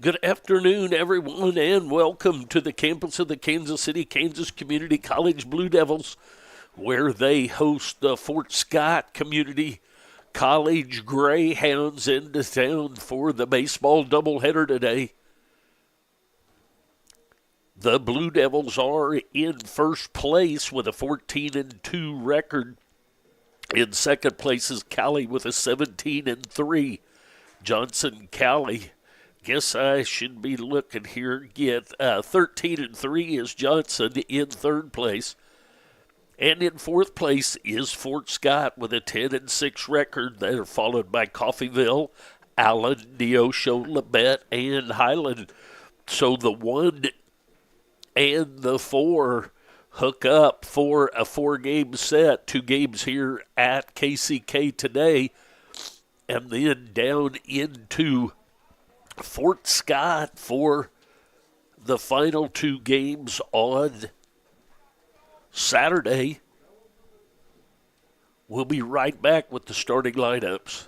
Good afternoon, everyone, and welcome to the campus of the Kansas City, Kansas Community College Blue Devils, where they host the Fort Scott Community College Greyhounds into town for the baseball doubleheader today. The Blue Devils are in first place with a 14-2 record. In second place is Cali with a 17-3. Johnson Cali. Guess I should be looking here. 13-3 is Johnson in third place. And in fourth place is Fort Scott with a 10-6 record. They're followed by Coffeyville, Allen, Neosho, Labette, and Highland. So the 1 and the 4 hook up for a 4-game set. 2 games here at KCK today. And then down into Fort Scott for the final 2 games on Saturday. We'll be right back with the starting lineups.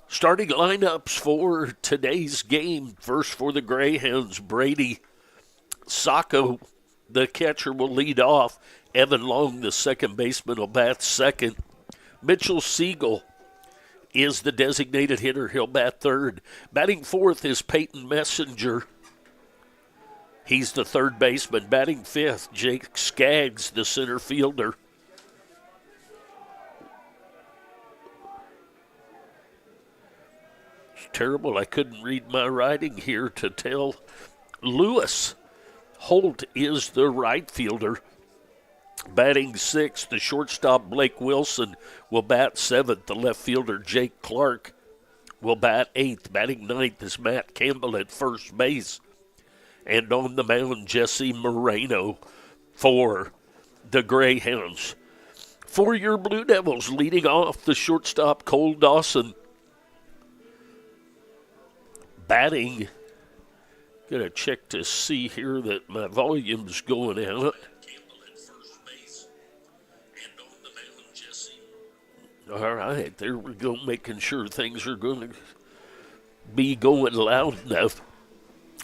Starting lineups for today's game. First for the Greyhounds, Brady Sacco, the catcher, will lead off. Evan Long, the second baseman, will bat second. Mitchell Siegel is the designated hitter. He'll bat third. Batting fourth is Peyton Messenger. He's the third baseman. Batting fifth, Jake Skaggs, the center fielder. Terrible. I couldn't read my writing here to tell. Lewis Holt is the right fielder. Batting sixth, the shortstop Blake Wilson will bat seventh. The left fielder Jake Clark will bat eighth. Batting ninth is Matt Campbell at first base. And on the mound, Jesse Moreno for the Greyhounds. For your Blue Devils, leading off the shortstop Cole Dawson. Batting, gonna check to see here that my volume's going out. All right, there we go, making sure things are going to be going loud enough.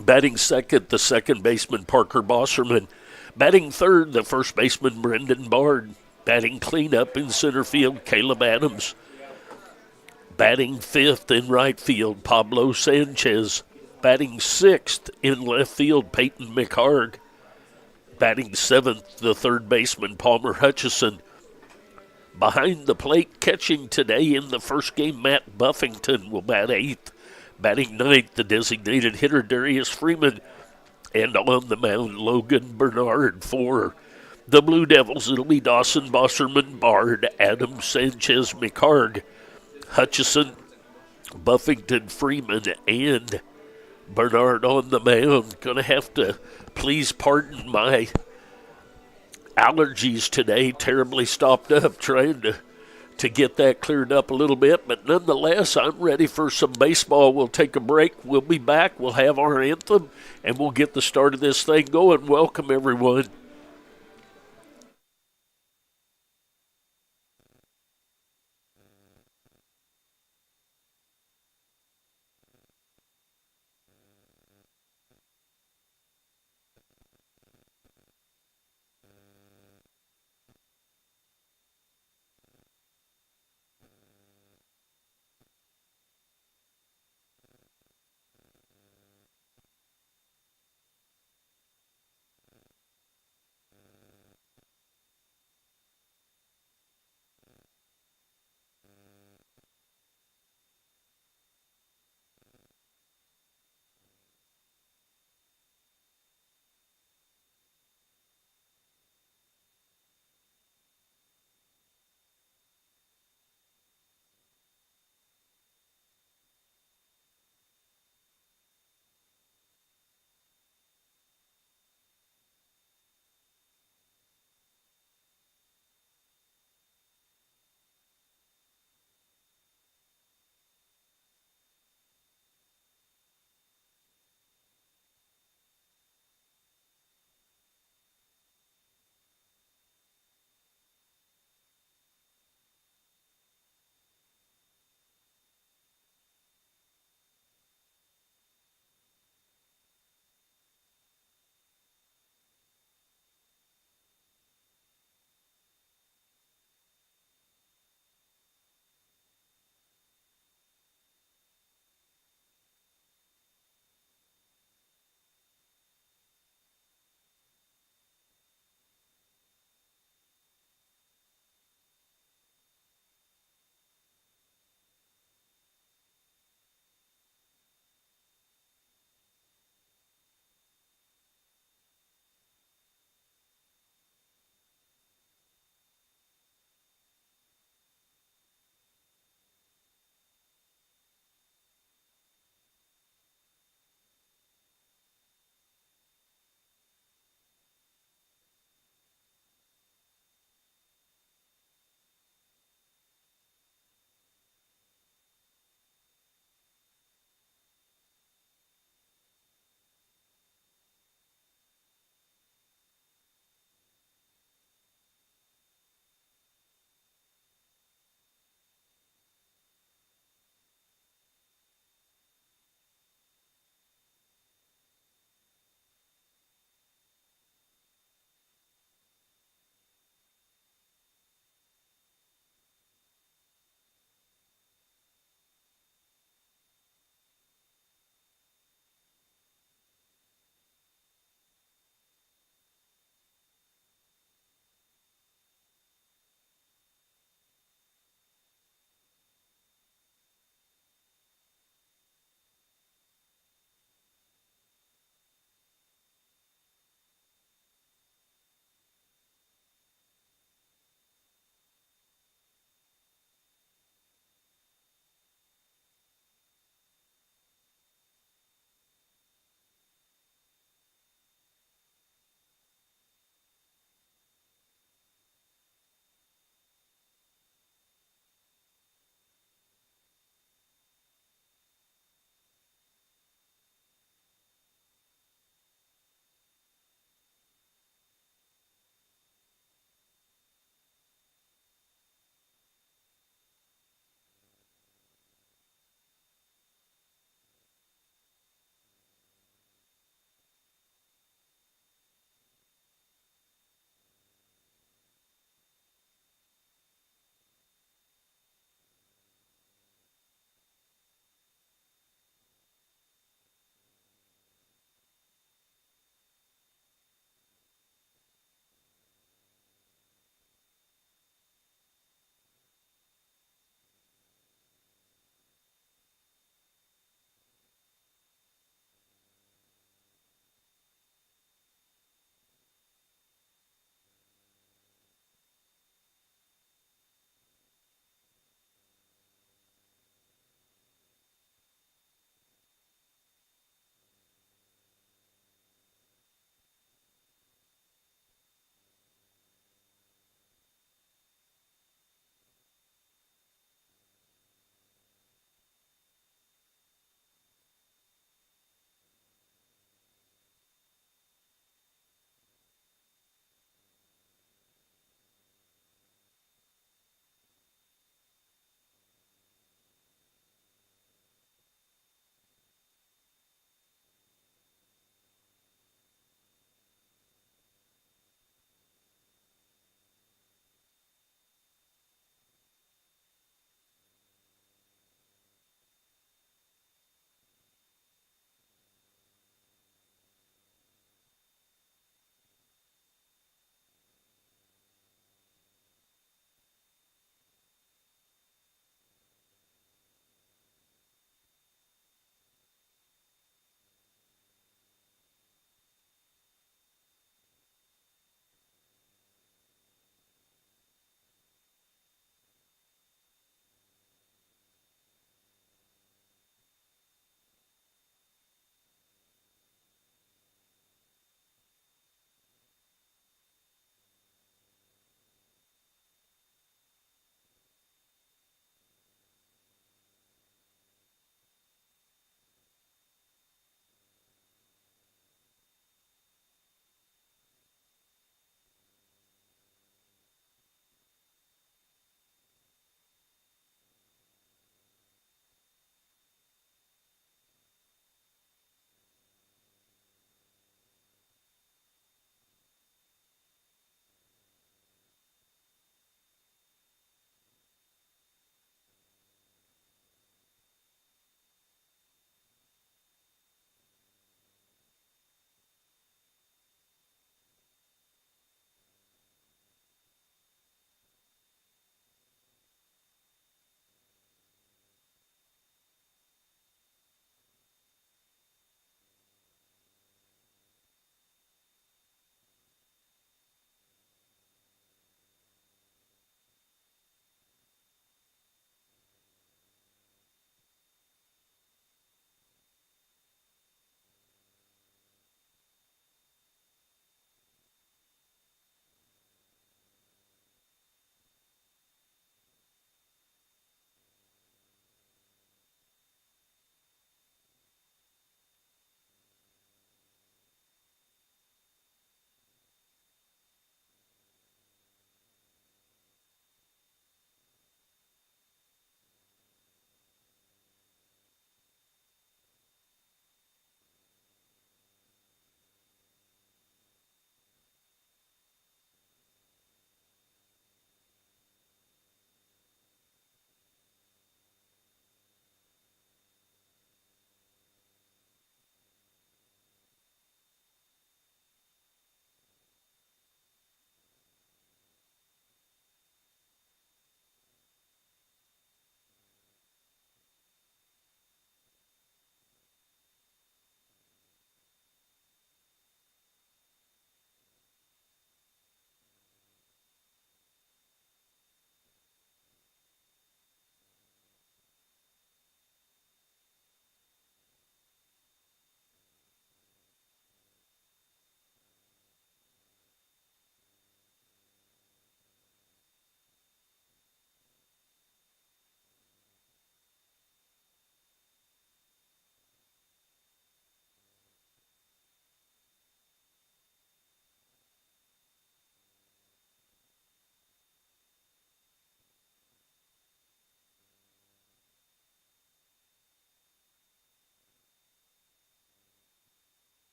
Batting second, the second baseman Parker Bosserman. Batting third, the first baseman Brendan Bard. Batting cleanup in center field, Caleb Adams. Batting fifth in right field, Pablo Sanchez. Batting sixth in left field, Peyton McHarg. Batting seventh, the third baseman, Palmer Hutchison. Behind the plate, catching today in the first game, Matt Buffington will bat eighth. Batting ninth, the designated hitter, Darius Freeman. And on the mound, Logan Bernard for the Blue Devils. It'll be Dawson, Bosserman, Bard, Adams, Sanchez, McHarg, Hutchison, Buffington, Freeman, and Bernard on the mound. Going to have to please pardon my allergies today. Terribly stopped up trying to get that cleared up a little bit. But nonetheless, I'm ready for some baseball. We'll take a break. We'll be back. We'll have our anthem, and we'll get the start of this thing going. Welcome, everyone.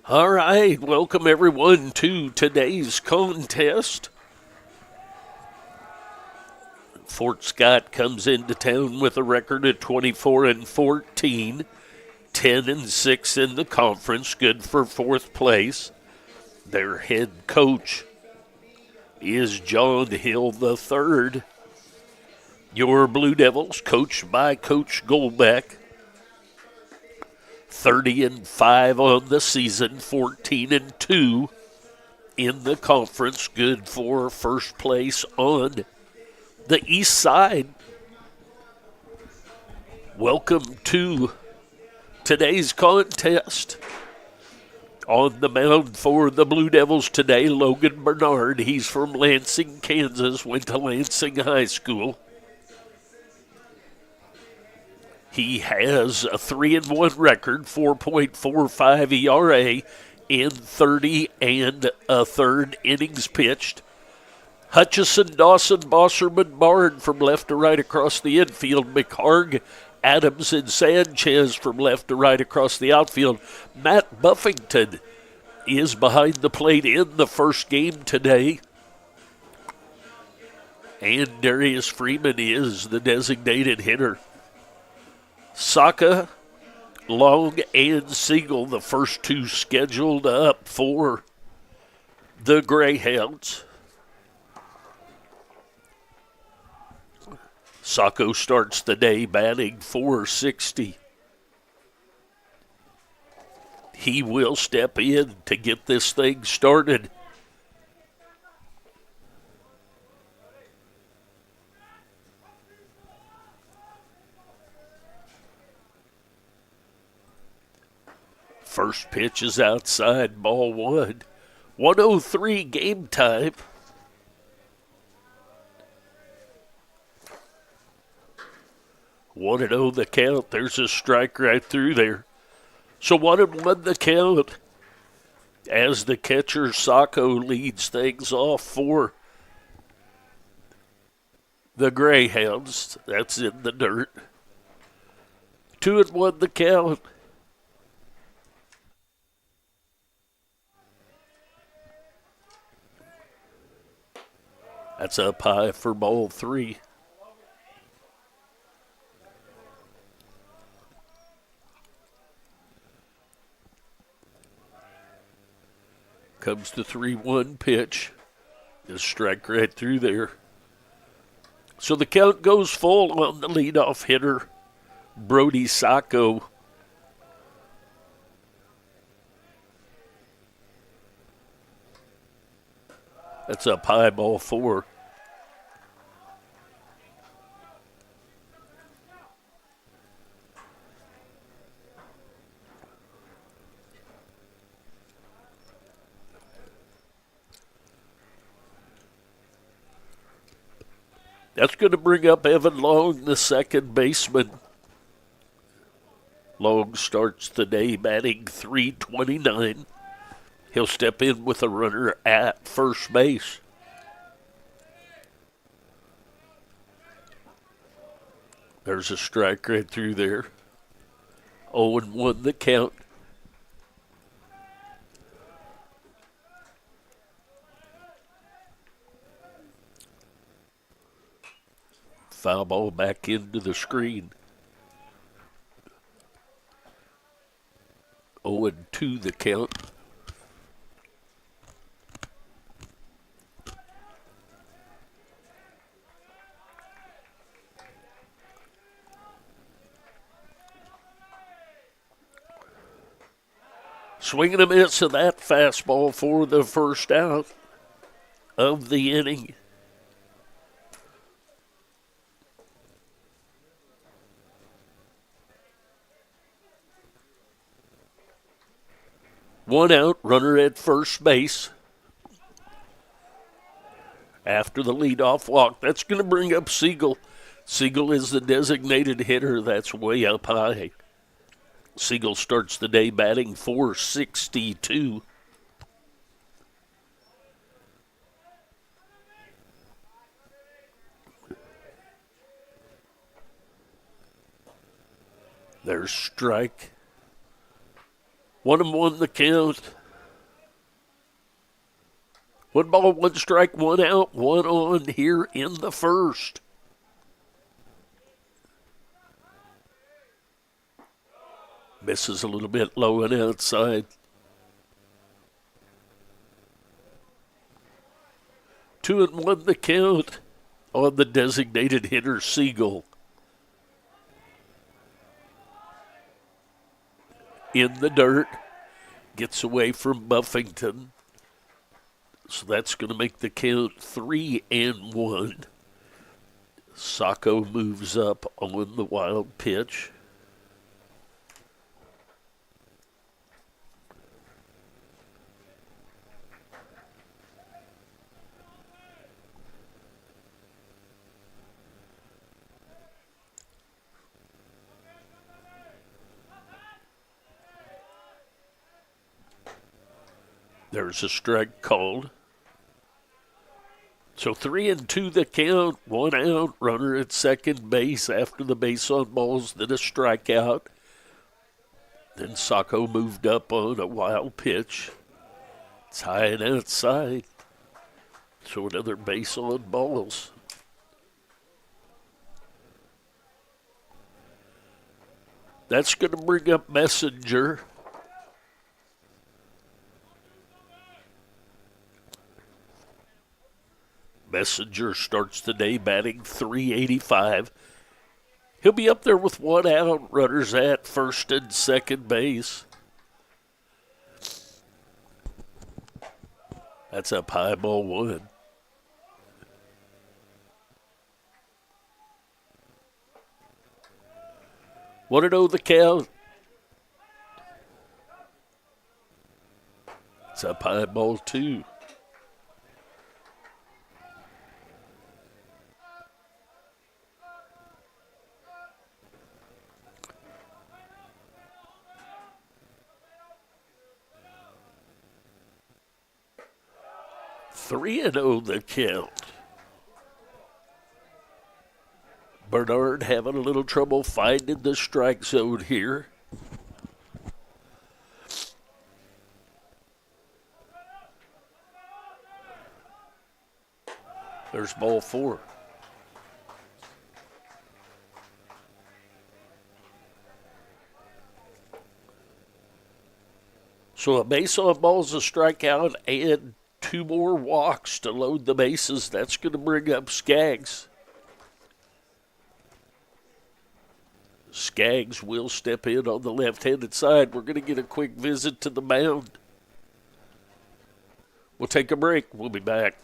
All right, welcome everyone to today's contest. Fort Scott comes into town with a record of 24-14, 10-6 in the conference, good for fourth place. Their head coach is John Hill III. Your Blue Devils, coached by Coach Goldbeck, 30-5 on the season, 14-2 in the conference, good for first place on the east side. Welcome to today's contest. On the mound for the Blue Devils today, Logan Bernard. He's from Lansing, Kansas, went to Lansing High School. He has a 3-1 record, 4.45 ERA in 30 1/3 innings pitched. Hutchison, Dawson, Bosserman, Bard from left to right across the infield. McHarg, Adams, and Sanchez from left to right across the outfield. Matt Buffington is behind the plate in the first game today. And Darius Freeman is the designated hitter. Saka, Long, and Siegel, the first two scheduled up for the Greyhounds. Sacco starts the day batting .460. He will step in to get this thing started. First pitch is outside, ball one. 1:03 game time. One and 0 the count. There's a strike right through there. So 1-1 the count as the catcher Sacco leads things off for the Greyhounds. That's in the dirt. 2-1 the count. That's up high for ball three. Comes the 3-1 pitch. Just strike right through there. So the count goes full on the leadoff hitter, Brody Sacco. That's up high, ball four. That's going to bring up Evan Long, the second baseman. Long starts the day batting .329. He'll step in with a runner at first base. There's a strike right through there. 0-1 the count. Foul ball back into the screen. 0-2 the count. Swing and a miss of that fastball for the first out of the inning. One out, runner at first base. After the leadoff walk, that's going to bring up Siegel. Siegel is the designated hitter. That's way up high. Siegel starts the day batting .462. There's strike. 1-1 the count. 1 ball, 1 strike, 1 out, 1 on here in the first. Misses a little bit low and outside. 2-1 the count on the designated hitter, Siegel. In the dirt, gets away from Buffington. So that's going to make the count 3-1. Sacco moves up on the wild pitch. There's a strike called. So 3-2 the count, 1 out, runner at second base after the base on balls, then a strikeout. Then Sacco moved up on a wild pitch. It's high and outside. So another base on balls. That's going to bring up Messenger. Messenger starts the day batting .385. He'll be up there with 1 out, runners at first and second base. That's up high, ball 1. One to know the count. It's up high, ball 2. Three and 0 the count. Bernard having a little trouble finding the strike zone here. There's ball 4. So a base on balls, a strikeout, and 2 more walks to load the bases. That's going to bring up Skaggs. Skaggs will step in on the left-handed side. We're going to get a quick visit to the mound. We'll take a break. We'll be back.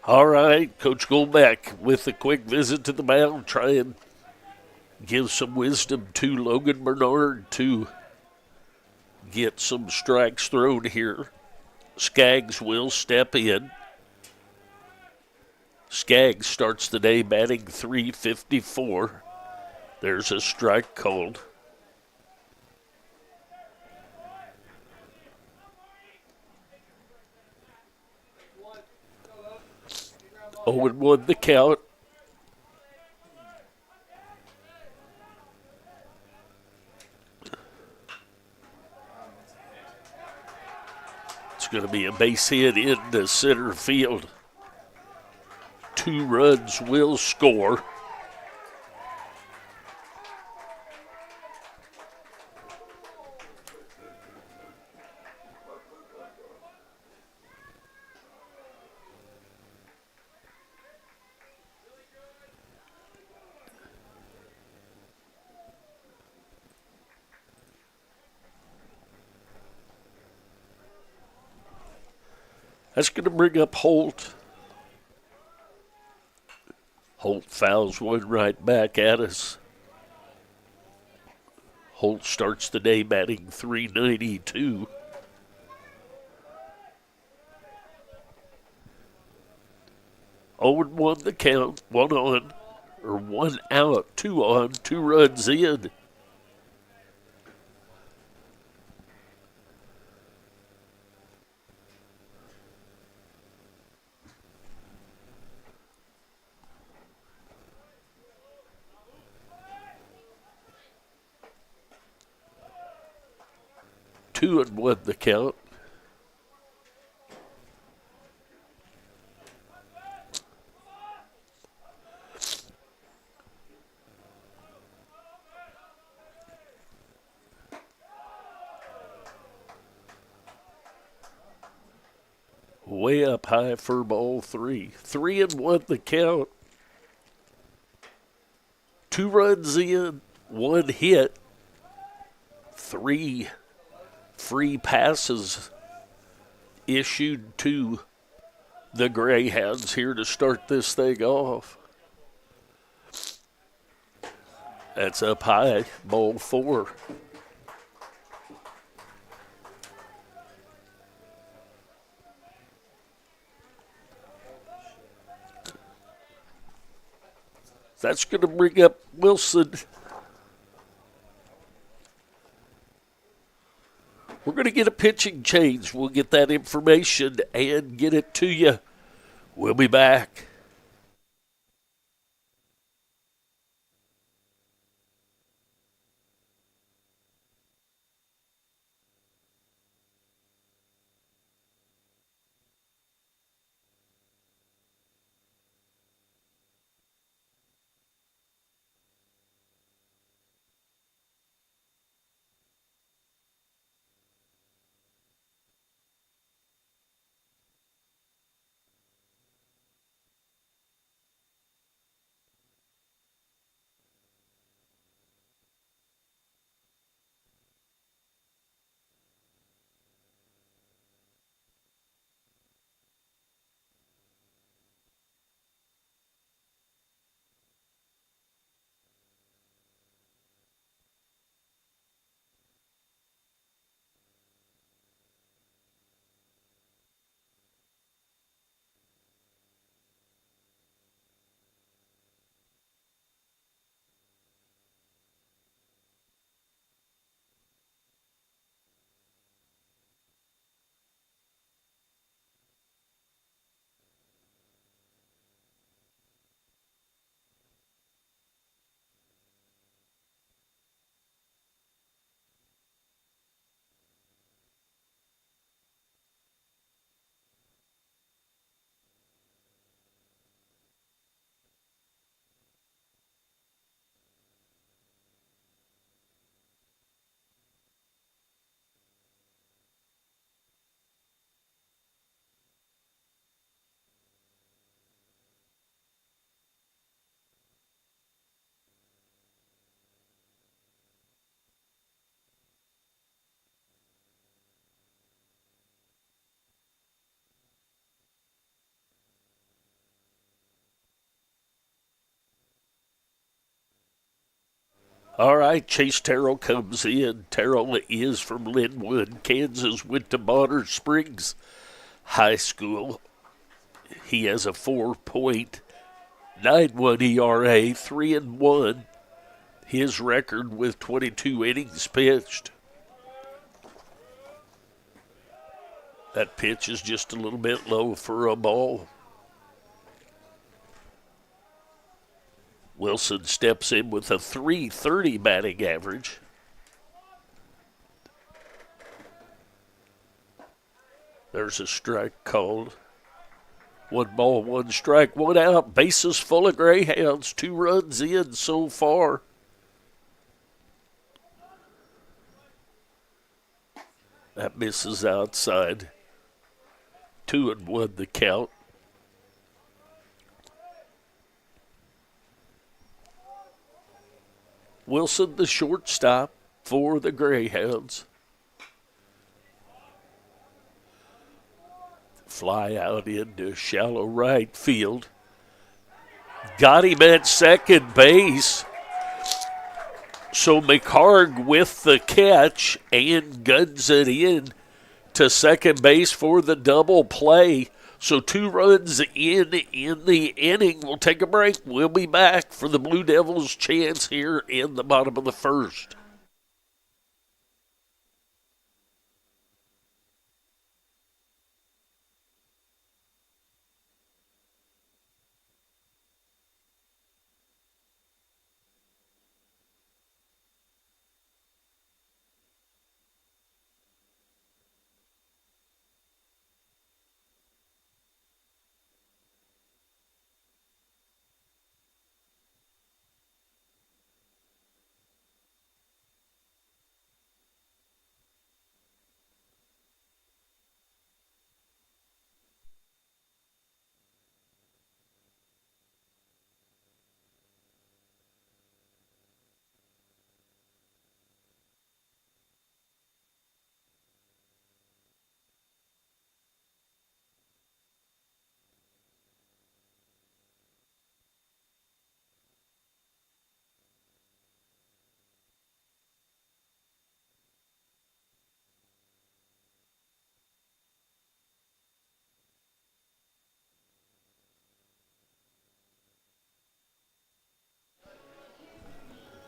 All right, Coach Goldbeck with a quick visit to the mound, try and give some wisdom to Logan Bernard to get some strikes thrown here. Skaggs will step in. Skaggs starts the day batting .354. There's a strike called. Oh, and 1 the count. It's going to be a base hit into center field. 2 runs will score. That's going to bring up Holt. Holt fouls one right back at us. Holt starts the day batting .392. Owen won the count, one out, 2 on, 2 runs in. Two and one the count. Way up high for ball 3. 3 and one the count. 2 runs in, 1 hit, 3 free passes issued to the Greyhounds here to start this thing off. That's up high, ball 4. That's going to bring up Wilson. We're going to get a pitching change. We'll get that information and get it to you. We'll be back. All right, Chase Terrell comes in. Terrell is from Linwood, Kansas, went to Bonner Springs High School. He has a 4.91 ERA, 3 and 1. His record with 22 innings pitched. That pitch is just a little bit low for a ball. Wilson steps in with a .330 batting average. There's a strike called. 1 ball, 1 strike, 1 out. Bases full of Greyhounds. 2 runs in so far. That misses outside. 2 and 1 the count. Wilson, the shortstop for the Greyhounds. Fly out into shallow right field. Got him at second base. So McHarg with the catch and guns it in to second base for the double play. So 2 runs in the inning. We'll take a break. We'll be back for the Blue Devils' chance here in the bottom of the first.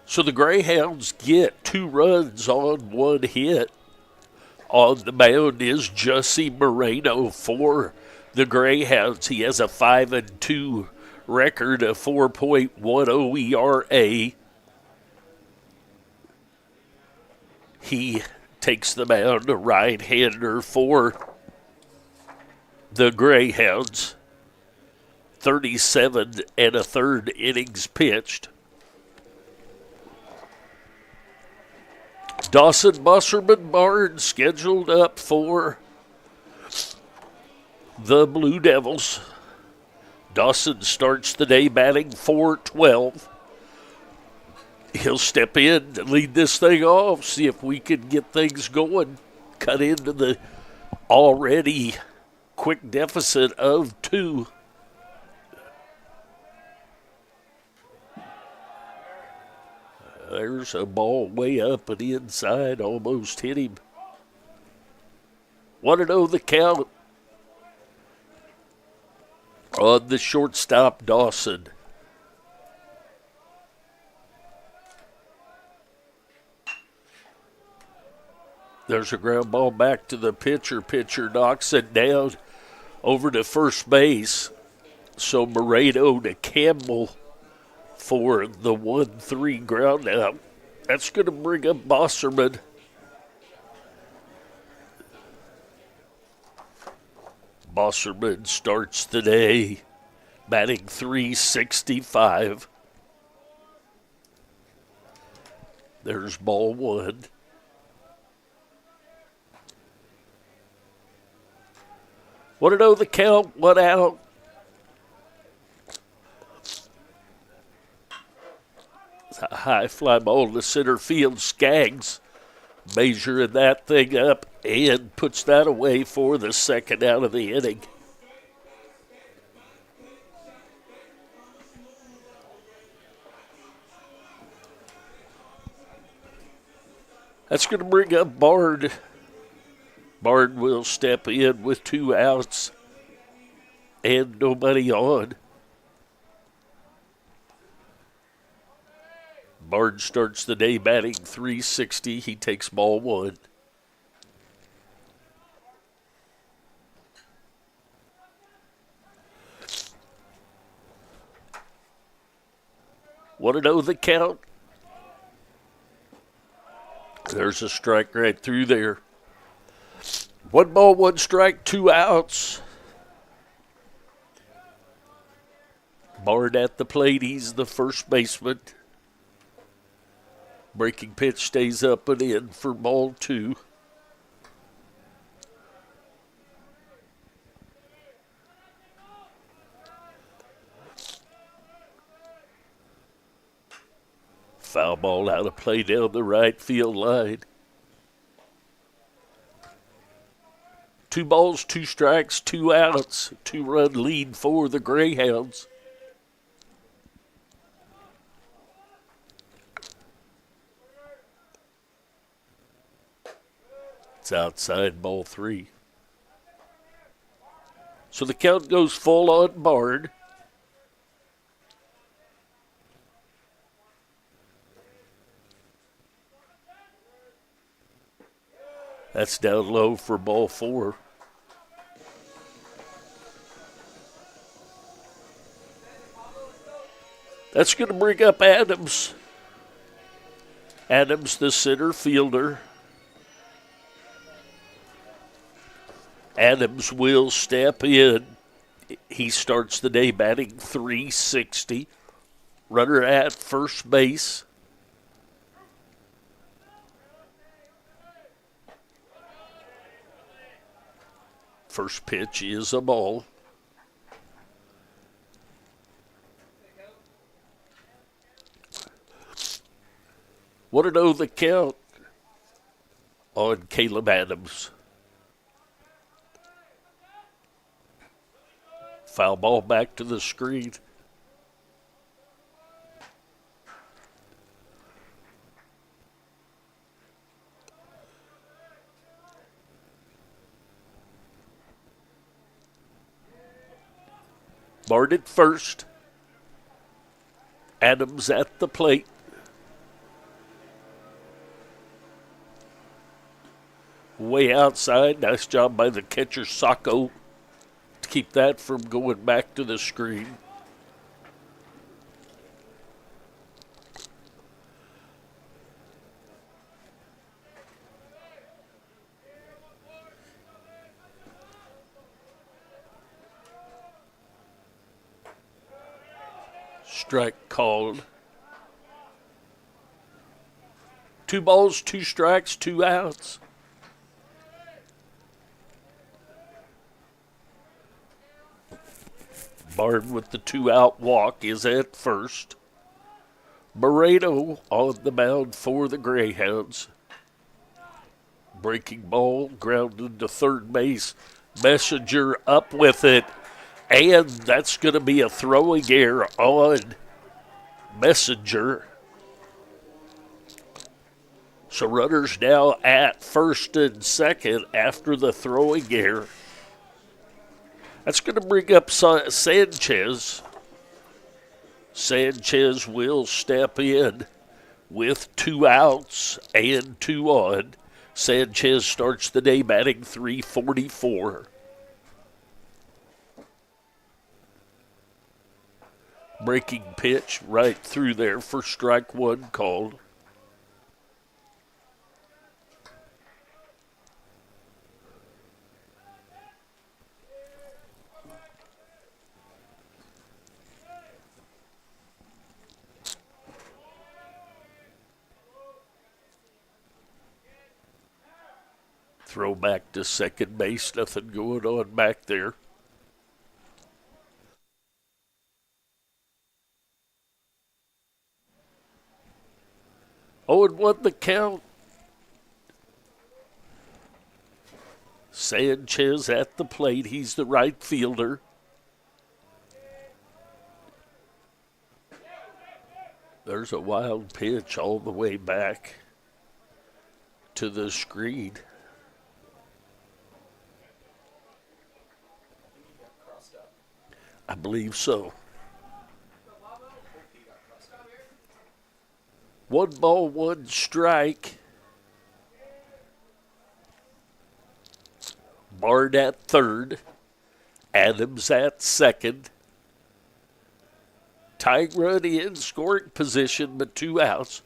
So the Greyhounds get 2 runs on 1 hit. On the mound is Jussie Moreno for the Greyhounds. He has a 5-2 record, a 4.10 ERA. He takes the mound, a right-hander for the Greyhounds. 37 1/3 innings pitched. Dawson Busserman Barnes scheduled up for the Blue Devils. Dawson starts the day batting .412. He'll step in and lead this thing off, see if we can get things going. Cut into the already quick deficit of 2. There's a ball way up and inside, almost hit him. 1-0 the count on the shortstop, Dawson. There's a ground ball back to the pitcher. Pitcher knocks it down over to first base. So Moreno to Campbell for the 1-3 ground out. That's going to bring up Bosserman. Bosserman starts the day batting .365. There's ball 1. Want to know the count? 1 out. A high fly ball to center field. Skaggs measuring that thing up and puts that away for the second out of the inning. That's going to bring up Bard. Bard will step in with 2 outs and nobody on. Bard starts the day batting .360. He takes ball 1. Want to know the count? There's a strike right through there. 1 ball, 1 strike, 2 outs. Bard at the plate. He's the first baseman. Breaking pitch stays up and in for ball 2. Foul ball out of play down the right field line. 2 balls, 2 strikes, 2 outs. 2-run lead for the Greyhounds. It's outside, ball 3. So the count goes full on Bard. That's down low for ball 4. That's going to bring up Adams. Adams, the center fielder. Adams will step in. He starts the day batting .360. Runner at first base. First pitch is a ball. Want to know the count on Caleb Adams. Foul ball back to the screen. Bard at first. Adams at the plate. Way outside. Nice job by the catcher, Sacco, to keep that from going back to the screen. Strike called. 2 balls, 2 strikes, 2 outs. Bard with the 2-out walk is at first. Moreno on the mound for the Greyhounds. Breaking ball grounded to third base. Messenger up with it. And that's going to be a throwing error on Messenger. So runners now at first and second after the throwing error. That's going to bring up Sanchez. Sanchez will step in with 2 outs and 2 on. Sanchez starts the day batting .344. Breaking pitch right through there for strike 1 called. Throw back to second base. Nothing going on back there. Oh, and 1 the count. Sanchez at the plate. He's the right fielder. There's a wild pitch all the way back to the screen. I believe so. 1 ball, 1 strike. Bard at third. Adams at second. Tying run in scoring position, but 2 outs.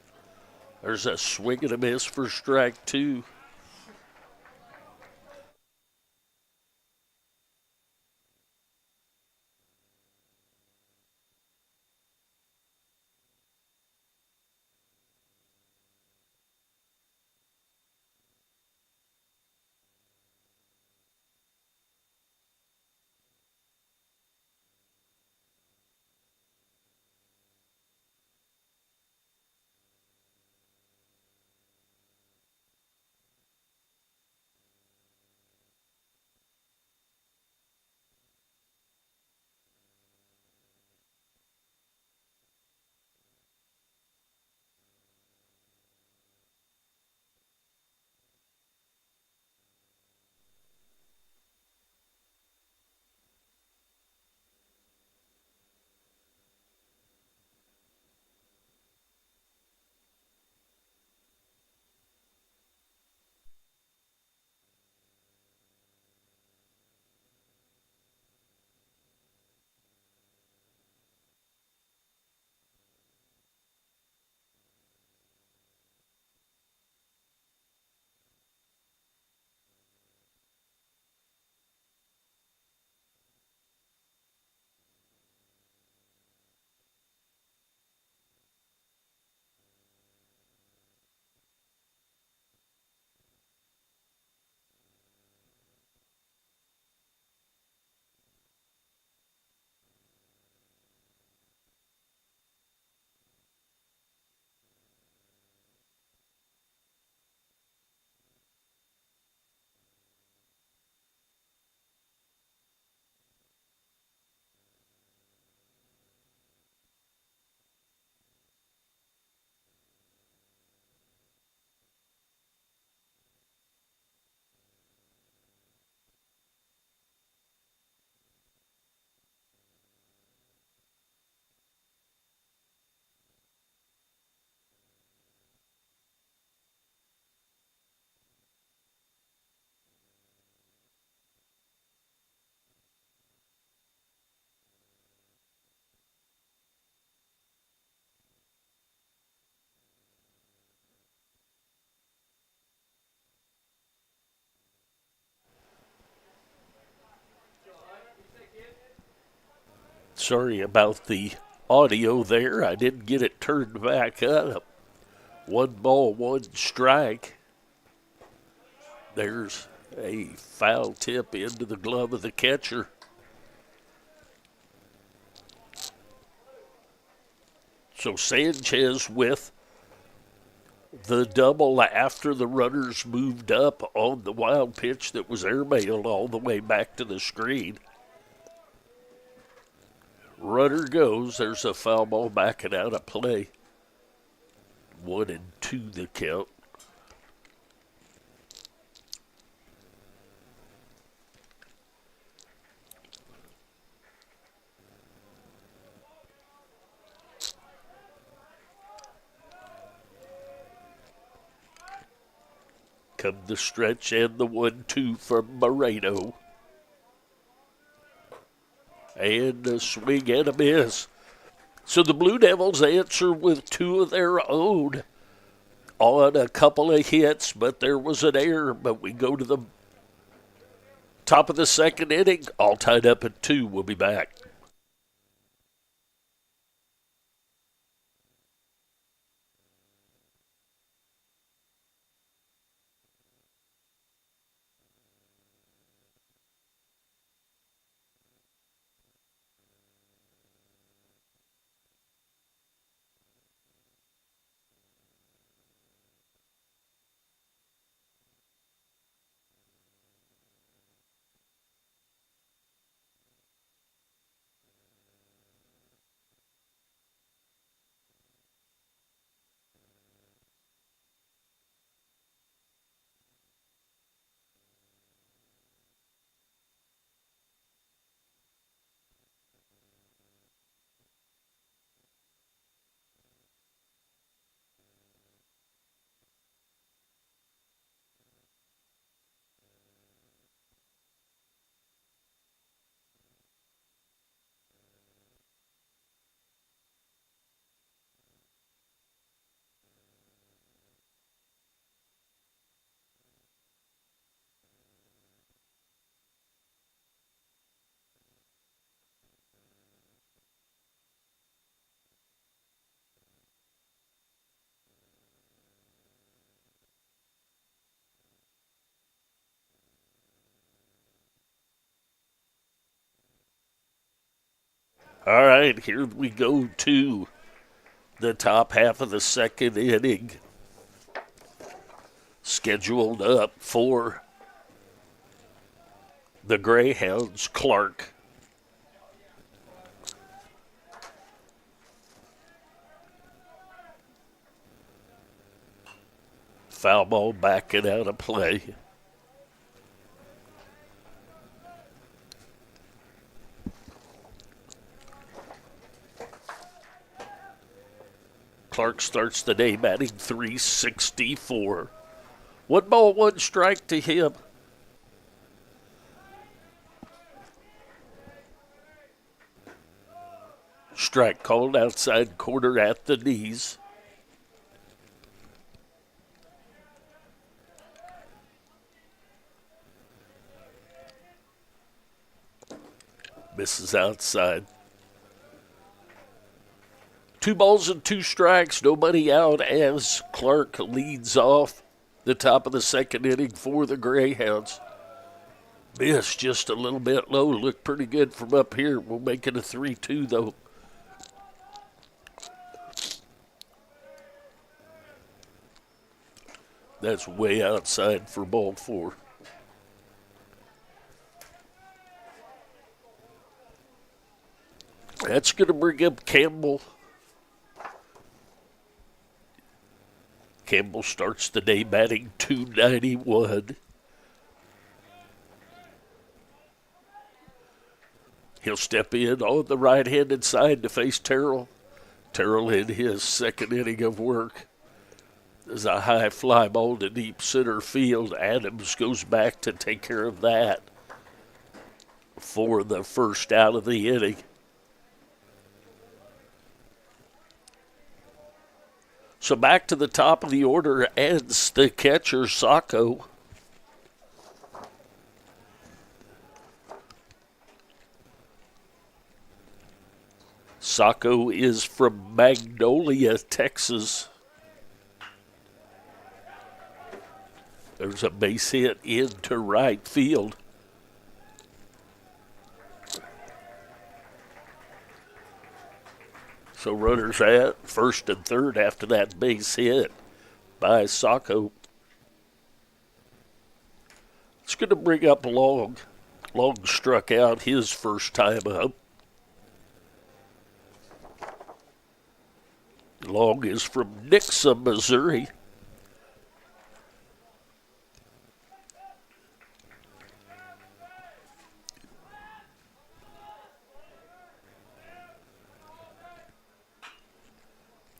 There's a swing and a miss for strike 2. Sorry about the audio there. I didn't get it turned back up. 1 ball, 1 strike. There's a foul tip into the glove of the catcher. So Sanchez with the double after the runners moved up on the wild pitch that was airmailed all the way back to the screen. Runner goes. There's a foul ball backing out of play. 1-2 the count. Come the stretch and the 1-2 from Moreno. And a swing and a miss. So the Blue Devils answer with 2 of their own on a couple of hits, but there was an error. But we go to the top of the 2nd inning, all tied up at 2. We'll be back. All right, here we go to the top half of the 2nd inning. Scheduled up for the Greyhounds, Clark. Foul ball backing out of play. Clark starts the day batting .364. 1 ball, 1 strike to him. Strike called outside corner at the knees. Misses outside. 2 balls and 2 strikes, nobody out as Clark leads off the top of the 2nd inning for the Greyhounds. Missed just a little bit low, looked pretty good from up here. We'll make it a 3-2 though. That's way outside for ball 4. That's going to bring up Campbell. Campbell starts the day batting .291. He'll step in on the right-handed side to face Terrell. Terrell in his 2nd inning of work. There's a high fly ball to deep center field. Adams goes back to take care of that for the first out of the inning. So back to the top of the order adds the catcher, Sacco. Sacco is from Magnolia, Texas. There's a base hit into right field. So runners at first and third after that base hit by Sacco. It's going to bring up Long. Long struck out his first time up. Long is from Nixa, Missouri.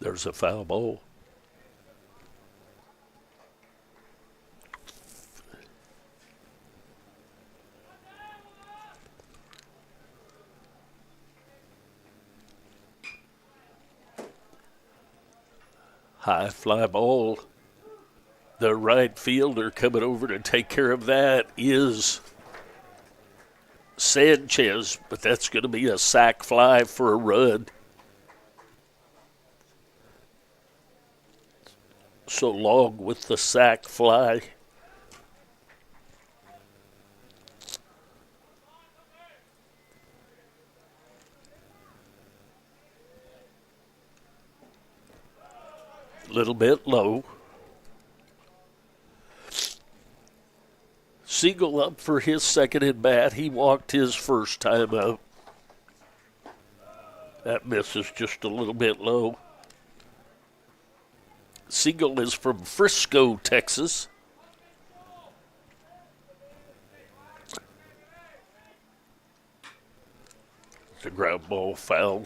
There's a foul ball. High fly ball. The right fielder coming over to take care of that is Sanchez, but that's going to be a sac fly for a run. So Long with the sac fly. Little bit low. Siegel up for his second at bat. He walked his first time out. That misses just a little bit low. Siegel is from Frisco, Texas. The ground ball foul.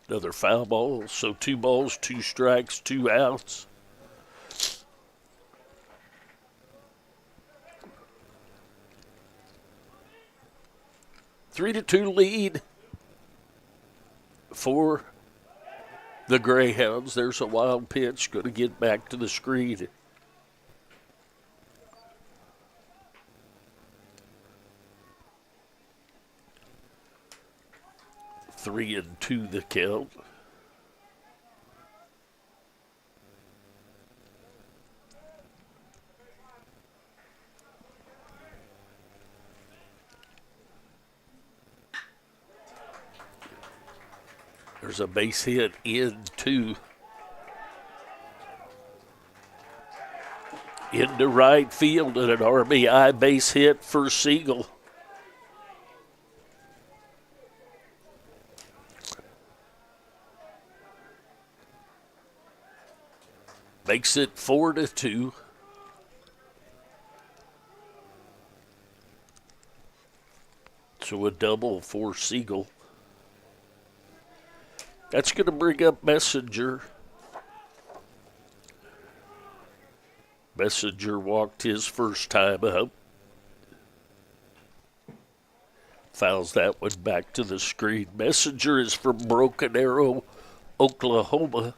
Another foul ball, so 2 balls, 2 strikes, 2 outs. Three to 2 lead for the Greyhounds. There's a wild pitch, going to get back to the screen. Three and 2 the count. There's a base hit into right field and an RBI base hit for Siegel. Makes it 4 to 2. So a double for Siegel. That's going to bring up Messenger. Messenger walked his first time up. Fouls that one back to the screen. Messenger is from Broken Arrow, Oklahoma.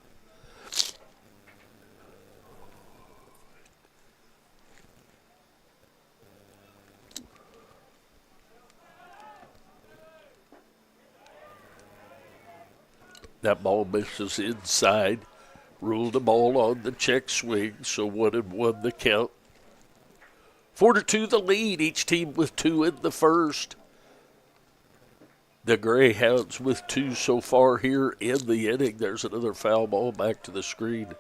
That ball misses inside. Ruled the ball on the check swing, so 1-1 the count. 4 to 2 the lead, each team with 2 in the first. The Greyhounds with 2 so far here in the inning. There's another foul ball back to the screen.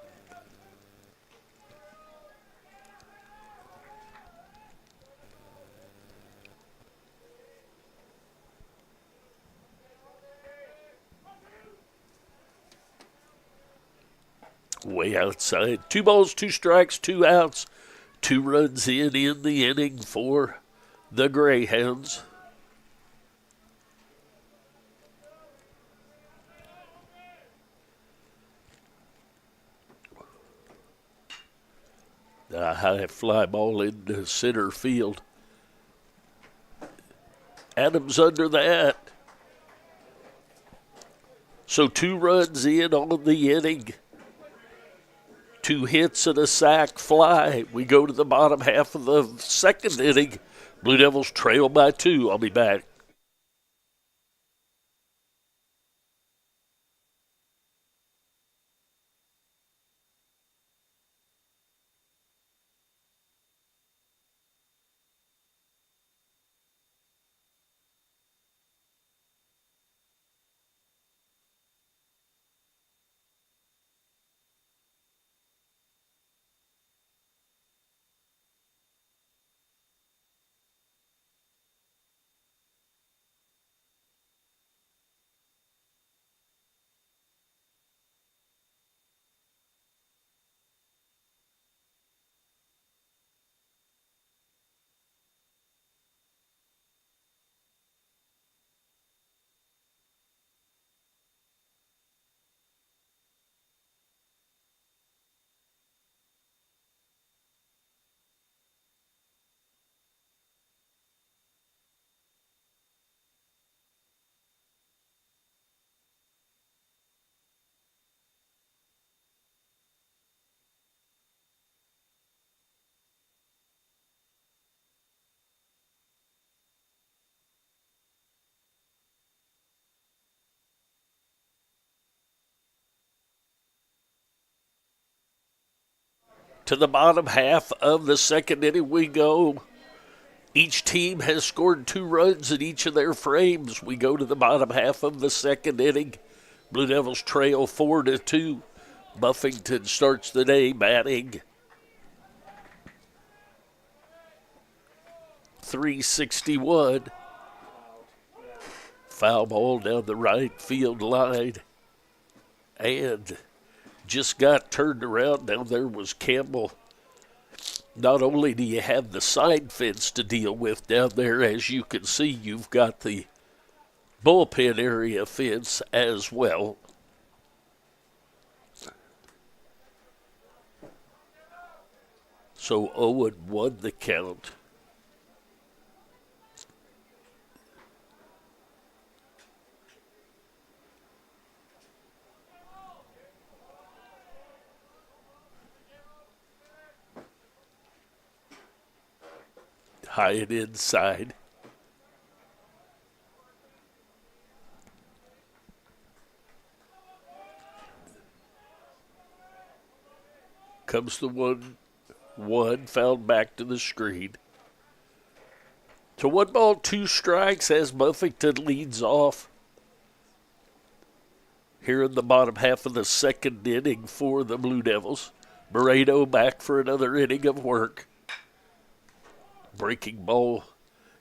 Way outside. 2 balls, 2 strikes, 2 outs. 2 runs in the inning for the Greyhounds. A high fly ball into center field. Adams under that. So 2 runs in on the inning. 2 hits and a sac fly. We go to the bottom half of the second inning. Blue Devils trail by 2. I'll be back. To the bottom half of the second inning we go. Each team has scored 2 runs in each of their frames. We go to the bottom half of the second inning. Blue Devils trail 4-2. Buffington starts the day batting. .361. Foul ball down the right field line. And just got turned around. Now there was Campbell. Not only do you have the side fence to deal with down there, as you can see, you've got the bullpen area fence as well. So 0-1 the count. High and inside. Comes the 1-1, fouled back to the screen. So 1 ball, 2 strikes as Buffington leads off. Here in the bottom half of the second inning for the Blue Devils. Moreno back for another inning of work. Breaking ball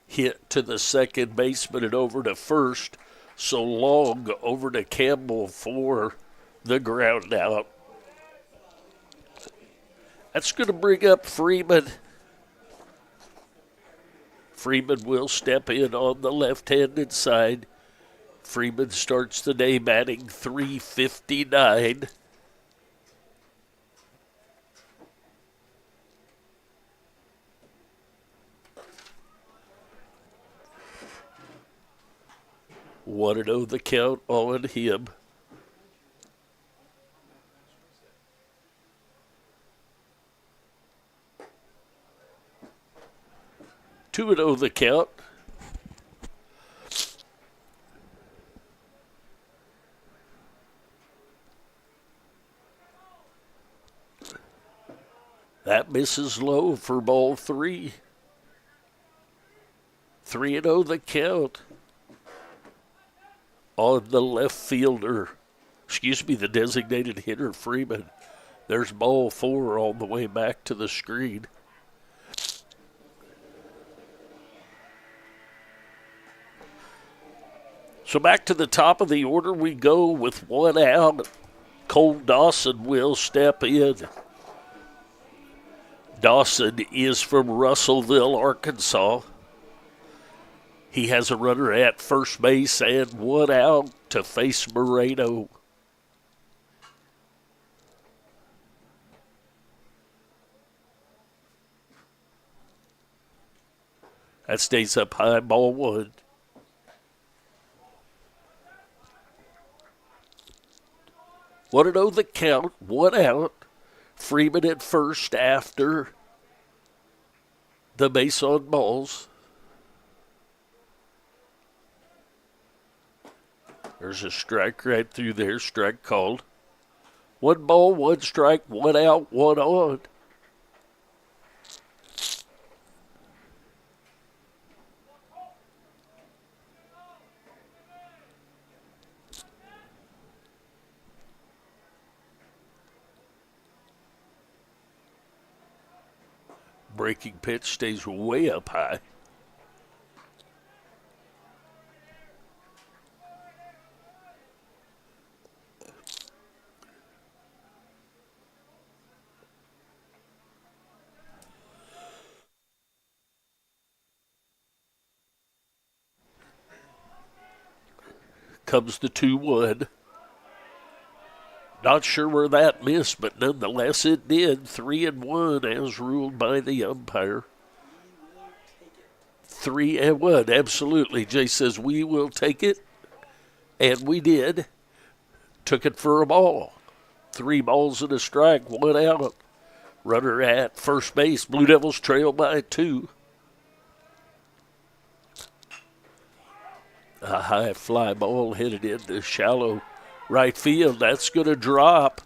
hit to the second baseman and over to first. So Long over to Campbell for the ground out. That's going to bring up Freeman. Freeman will step in on the left-handed side. Freeman starts the day batting .359. Want to know the count on him. Two and 0 the count. That misses low for ball 3. 3-0 the count on the left fielder. The designated hitter, Freeman. There's ball 4 all the way back to the screen. So back to the top of the order we go with 1 out. Cole Dawson will step in. Dawson is from Russellville, Arkansas. He has a runner at first base and 1 out to face Moreno. That stays up high, ball 1. 1-0 the count, 1 out. Freeman at first after the base on balls. There's a strike right through there, strike called. 1 ball, 1 strike, 1 out, 1 on. Breaking pitch stays way up high. Comes the 2-1. Not sure where that missed, but nonetheless it did. 3-1 as ruled by the umpire. 3-1, absolutely. Jay says we will take it, and we did. Took it for a ball. 3 balls and a strike, 1 out. Runner at first base. Blue Devils trail by 2. A high fly ball headed into shallow right field. That's going to drop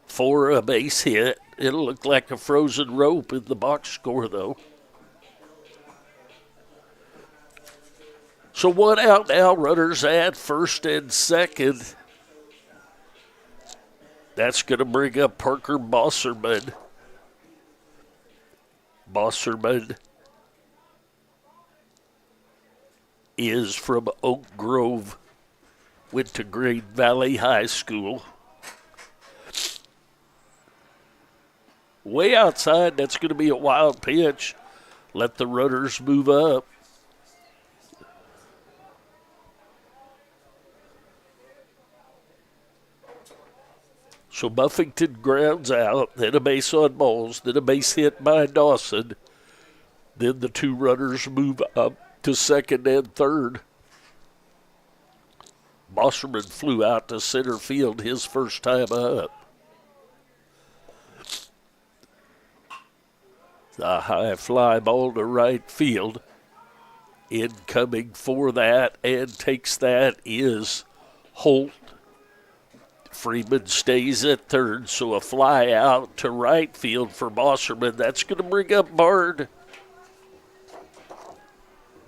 for a base hit. It'll look like a frozen rope in the box score, though. So 1 out now. Runners at first and second. That's going to bring up Parker Bosserman. Bosserman is from Oak Grove. Went to Green Valley High School. Way outside, that's going to be a wild pitch. Let the runners move up. So Buffington grounds out, then a base on balls, then a base hit by Dawson. Then the 2 runners move up to second and third. Bosserman flew out to center field his first time up. The high fly ball to right field. Incoming for that and takes that is Holt. Freeman stays at third, so a fly out to right field for Bosserman. That's going to bring up Bard.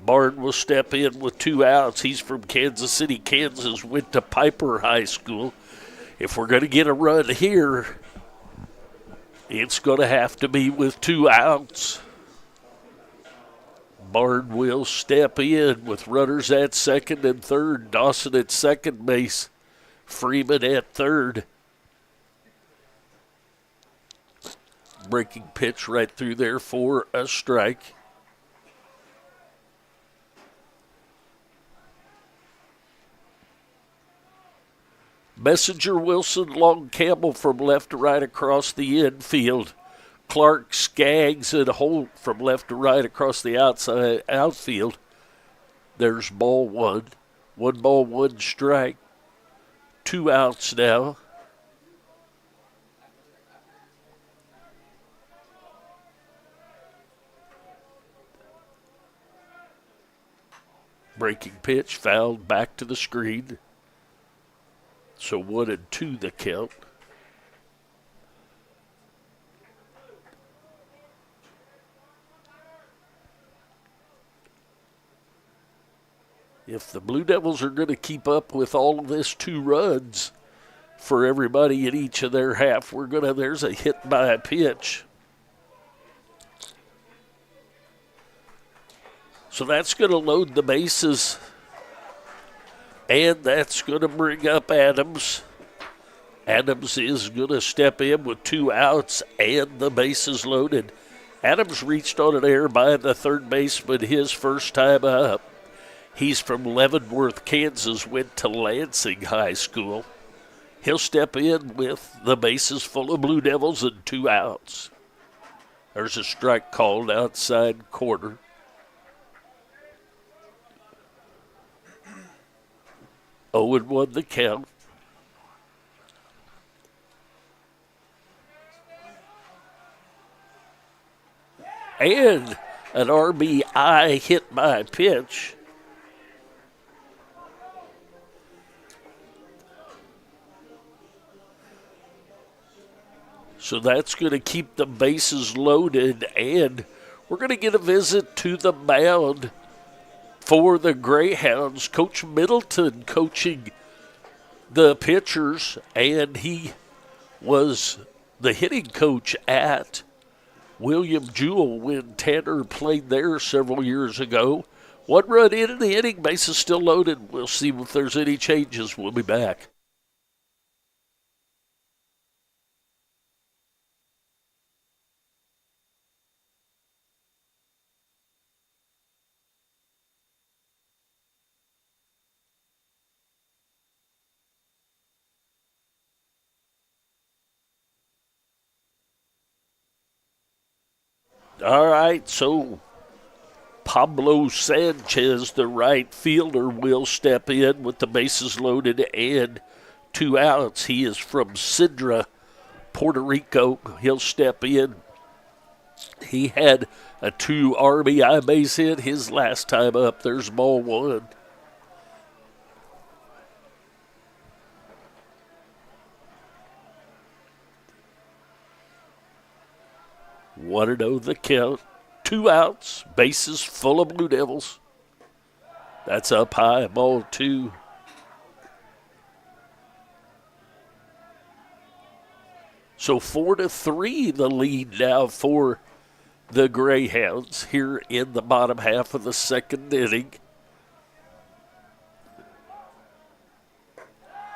Bard will step in with 2 outs. He's from Kansas City, Kansas, went to Piper High School. If we're going to get a run here, it's going to have to be with 2 outs. Bard will step in with runners at second and third. Dawson at second base. Freeman at third. Breaking pitch right through there for a strike. Messenger, Wilson, Long, Campbell from left to right across the infield. Clark, Skaggs, and Holt from left to right across the outside outfield. There's ball 1. 1 ball, 1 strike. 2 outs now. Breaking pitch fouled back to the screen. So 1-2 the count. If the Blue Devils are going to keep up with all of this 2 runs for everybody in each of their half, there's a hit by a pitch. So that's going to load the bases. And that's going to bring up Adams. Adams is going to step in with 2 outs and the bases loaded. Adams reached on an error by the third baseman his first time up. He's from Leavenworth, Kansas, went to Lansing High School. He'll step in with the bases full of Blue Devils and 2 outs. There's a strike called outside corner. Oh, and 1 the count. and an RBI hit by pitch. So that's going to keep the bases loaded, and we're going to get a visit to the mound for the Greyhounds. Coach Middleton coaching the pitchers, and he was the hitting coach at William Jewell when Tanner played there several years ago. 1 run in the inning, bases still loaded. We'll see if there's any changes. We'll be back. All right, so Pablo Sanchez, the right fielder, will step in with the bases loaded and 2 outs. He is from Sidra, Puerto Rico. He'll step in. He had a 2 RBI base hit his last time up. There's ball 1. One and 0 the count. 2 outs, bases full of Blue Devils. That's up high, ball 2. So 4-3 the lead now for the Greyhounds here in the bottom half of the second inning.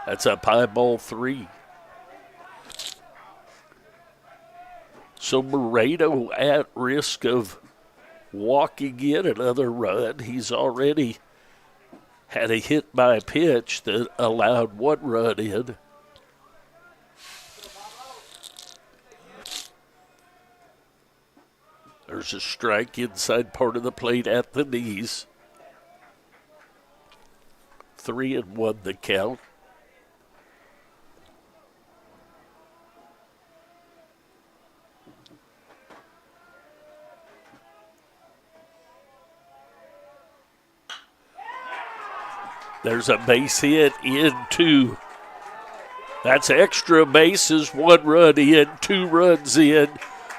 That's up high, ball 3. So Moreno at risk of walking in another run. He's already had a hit by pitch that allowed 1 run in. There's a strike inside part of the plate at the knees. 3-1 the count. There's a base hit into. That's extra bases. 1 run in, 2 runs in,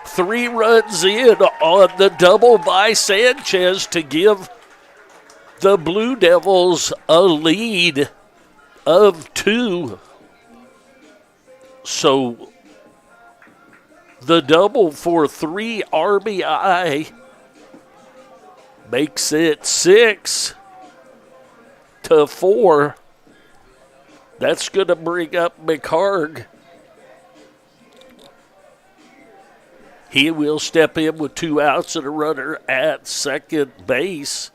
3 runs in on the double by Sanchez to give the Blue Devils a lead of 2. So the double for 3 RBI makes it 6-4. That's going to bring up McHarg. He will step in with 2 outs and a runner at second base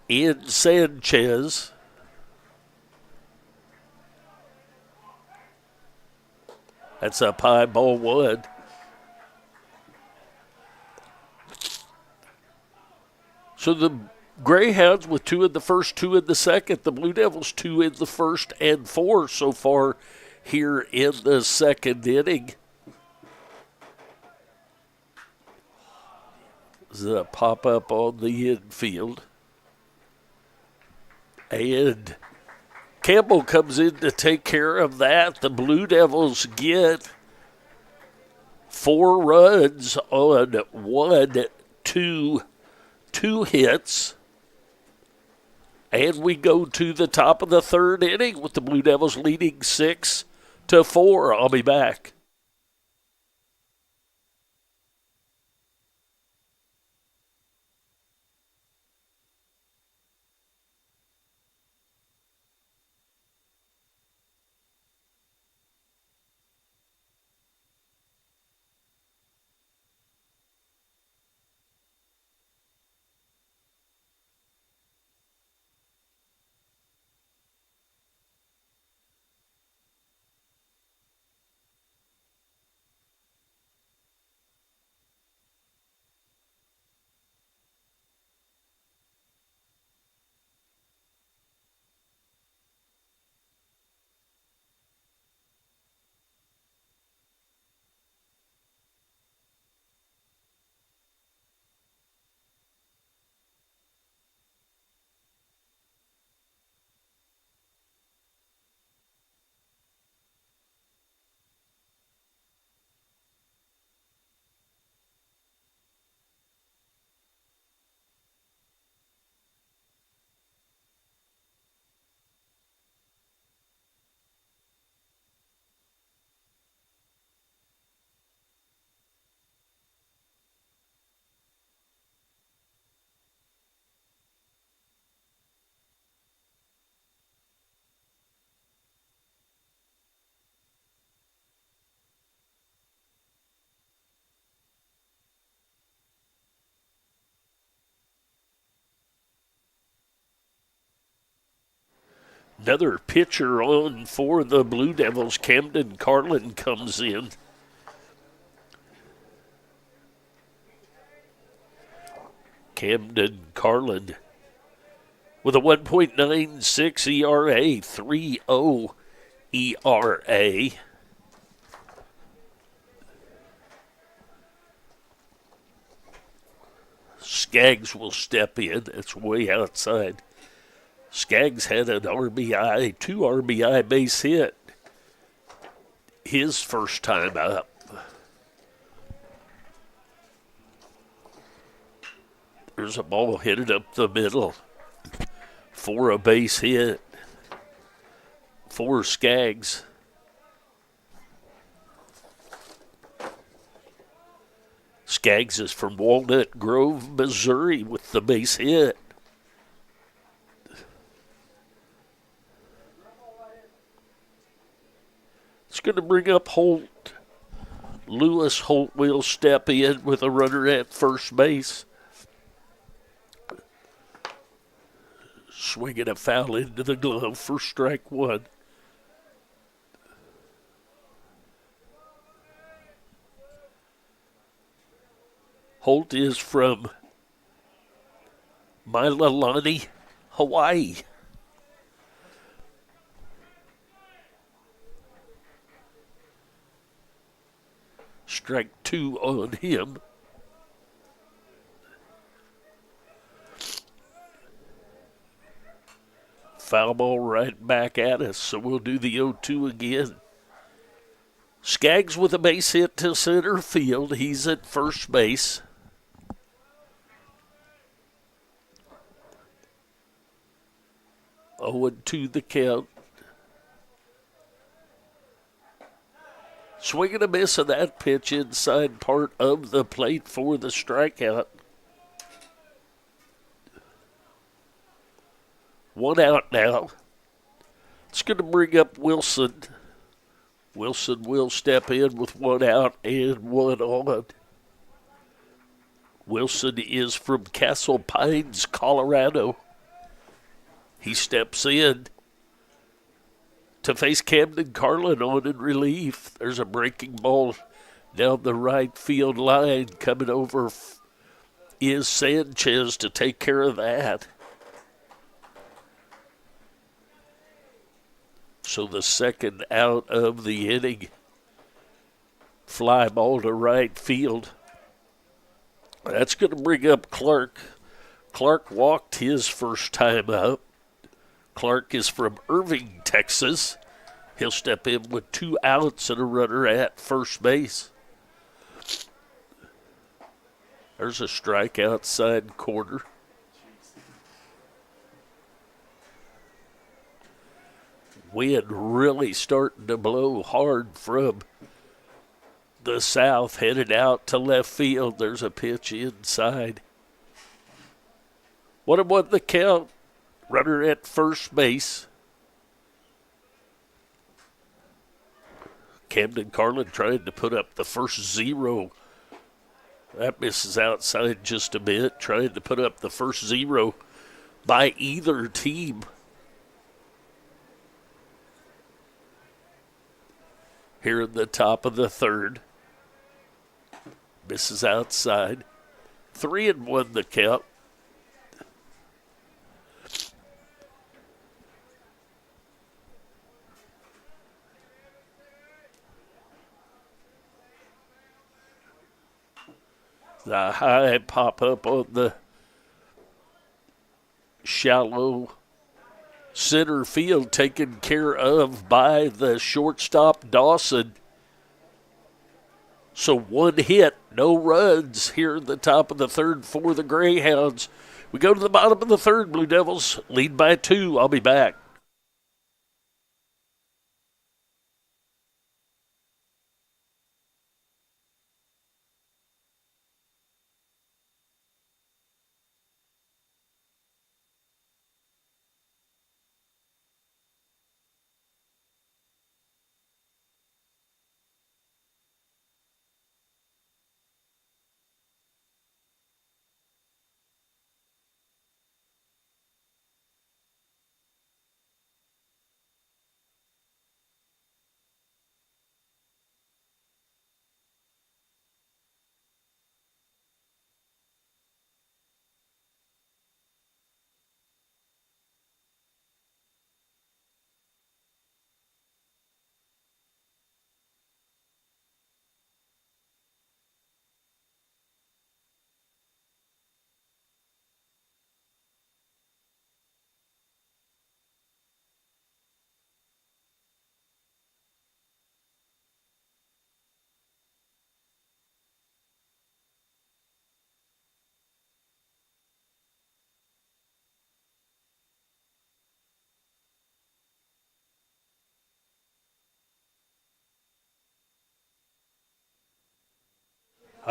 in Sanchez. That's up high, ball 1. So the Greyhounds with 2 in the first, 2 in the second. The Blue Devils 2 in the first and 4 so far here in the second inning. The pop up on the infield. And Campbell comes in to take care of that. The Blue Devils get 4 runs on 1, 2 hits. And we go to the top of the third inning with the Blue Devils leading 6-4. I'll be back. Another pitcher on for the Blue Devils. Camden Carlin comes in. Camden Carlin with a 1.96 ERA, 3.0 ERA. Skaggs will step in. It's way outside. Skaggs had an RBI, 2 RBI base hit. His first time up. There's a ball hit up the middle for a base hit for Skaggs. Skaggs is from Walnut Grove, Missouri with the base hit. It's going to bring up Holt. Lewis Holt will step in with a runner at first base. Swinging a foul into the glove for strike one. Holt is from Mailani, Hawaii. Strike two on him. Foul ball right back at us, so we'll do the 0-2 again. Skaggs with a base hit to center field. He's at first base. To the count. Swing and a miss of that pitch inside part of the plate for the strikeout. One out now. It's going to bring up Wilson. Wilson will step in with one out and one on. Wilson is from Castle Pines, Colorado. He steps in to face Camden Carlin on in relief. There's a breaking ball down the right field line. Coming over is Sanchez to take care of that. So the second out of the inning. Fly ball to right field. That's going to bring up Clark. Clark walked his first time up. Clark is from Irving, Texas. He'll step in with 2 outs and a runner at first base. There's a strike outside corner. Wind really starting to blow hard from the south, headed out to left field. There's a pitch inside. 1-1 the count. Runner at first base. Camden Carlin trying to put up the first 0. That misses outside just a bit. Trying to put up the first 0 by either team. Here in the top of the third. Misses outside. 3-1 the count. The high pop up on the shallow center field, taken care of by the shortstop Dawson. So 1 hit, no runs here in the top of the third for the Greyhounds. We go to the bottom of the third. Blue Devils lead by 2. I'll be back.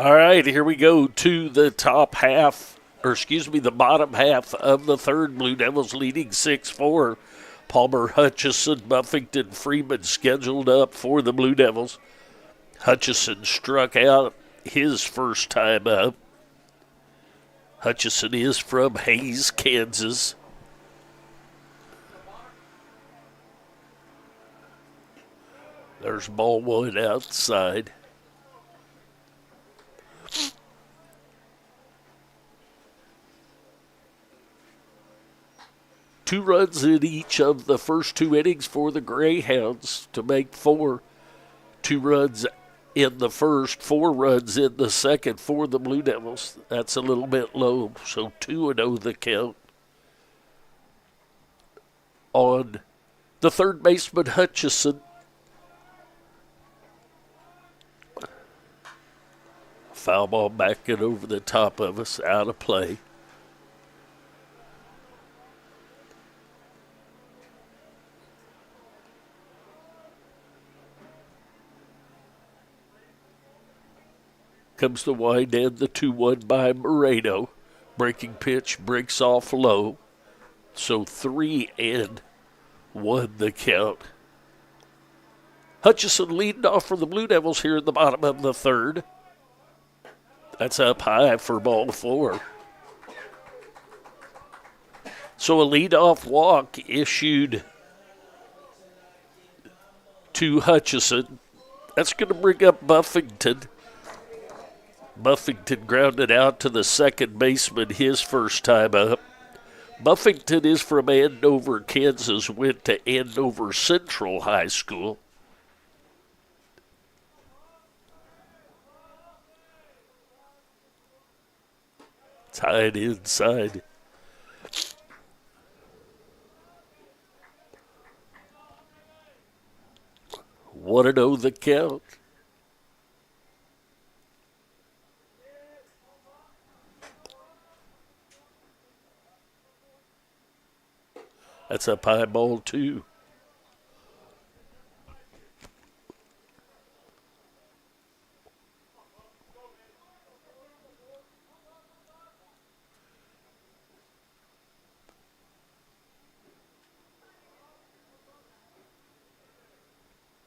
All right, here we go to the top half, or excuse me, the bottom half of the third. Blue Devils leading 6-4. Palmer, Hutchison, Buffington, Freeman scheduled up for the Blue Devils. Hutchison struck out his first time up. Hutchison is from Hays, Kansas. There's ball one outside. Two runs in each of the first two innings for the Greyhounds to make four. 2 runs in the first, 4 runs in the second for the Blue Devils. That's a little bit low, so 2-0 the count. On the third baseman, Hutchison. Foul ball backing over the top of us, out of play. Comes the wind and the 2-1 by Moreno. Breaking pitch breaks off low. So 3-1 the count. Hutchison leading off for the Blue Devils here in the bottom of the third. That's up high for ball 4. So a leadoff walk issued to Hutchison. That's going to bring up Buffington. Buffington grounded out to the second baseman his first time up. Buffington is from Andover, Kansas, went to Andover Central High School. Tied inside. Want to know the count? That's up high, ball 2.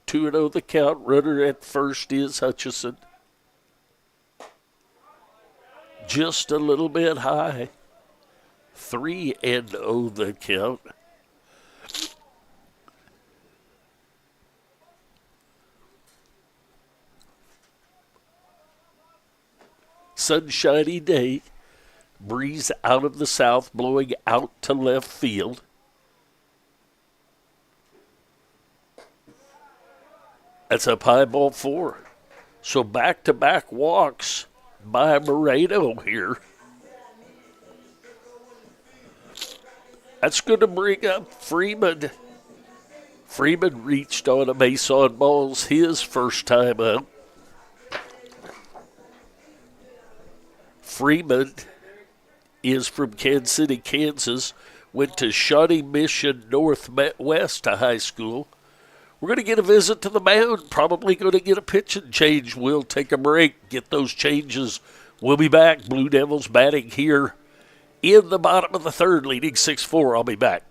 Two and 0 the count. Runner at first is Hutchison. Just a little bit high. 3-0 the count. Sunshiny day. Breeze out of the south blowing out to left field. That's up high, ball 4. So back-to-back walks by Moreno here. That's going to bring up Freeman. Freeman reached on a base on balls his first time up. Freeman is from Kansas City, Kansas. Went to Shawnee Mission Northwest High School. We're going to get a visit to the mound. Probably going to get a pitching change. We'll take a break, get those changes. We'll be back. Blue Devils batting here in the bottom of the third, leading 6-4. I'll be back.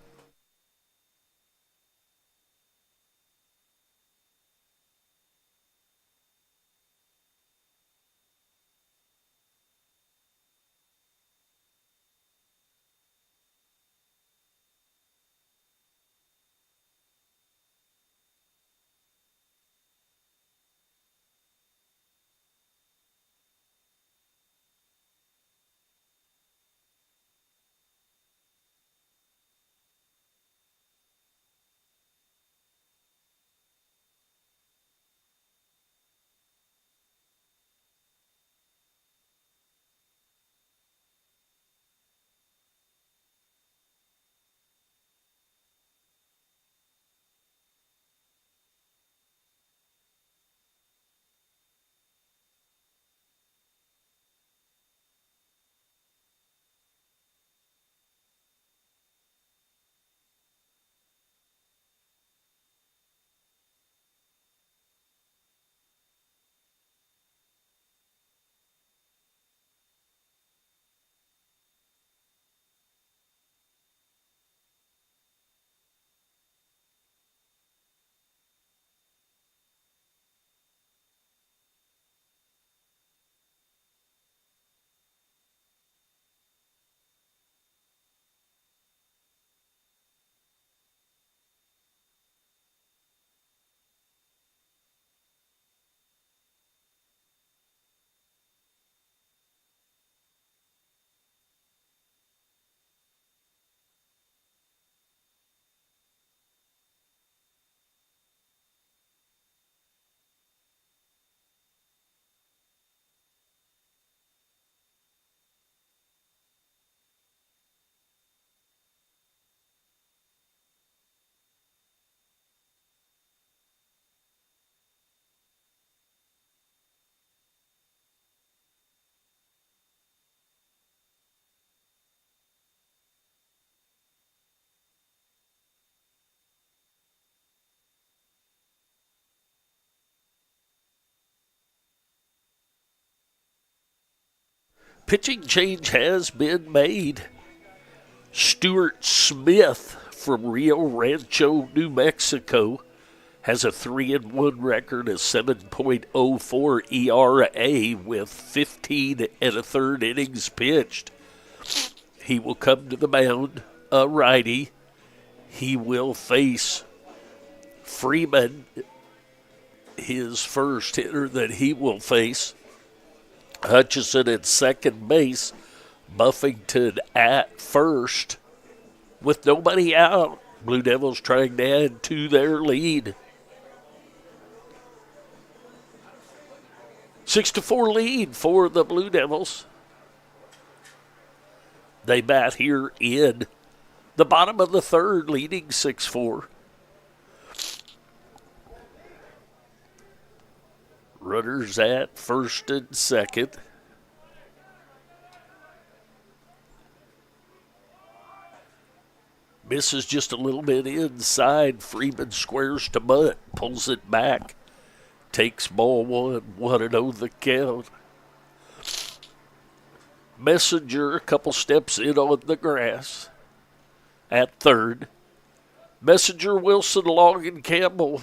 Pitching change has been made. Stuart Smith from Rio Rancho, New Mexico, has a 3-1 record, a 7.04 ERA with 15 1/3 innings pitched. He will come to the mound, a righty. He will face Freeman, his first hitter that he will face. Hutchison at second base, Buffington at first. With nobody out, Blue Devils trying to add to their lead. 6-4 lead for the Blue Devils. They bat here in the bottom of the third, leading 6-4. Runners at first and second. Misses just a little bit inside. Freeman squares to butt, pulls it back. Takes ball one, 1-0 the count. Messenger a couple steps in on the grass at third. Messenger, Wilson, Long, and Campbell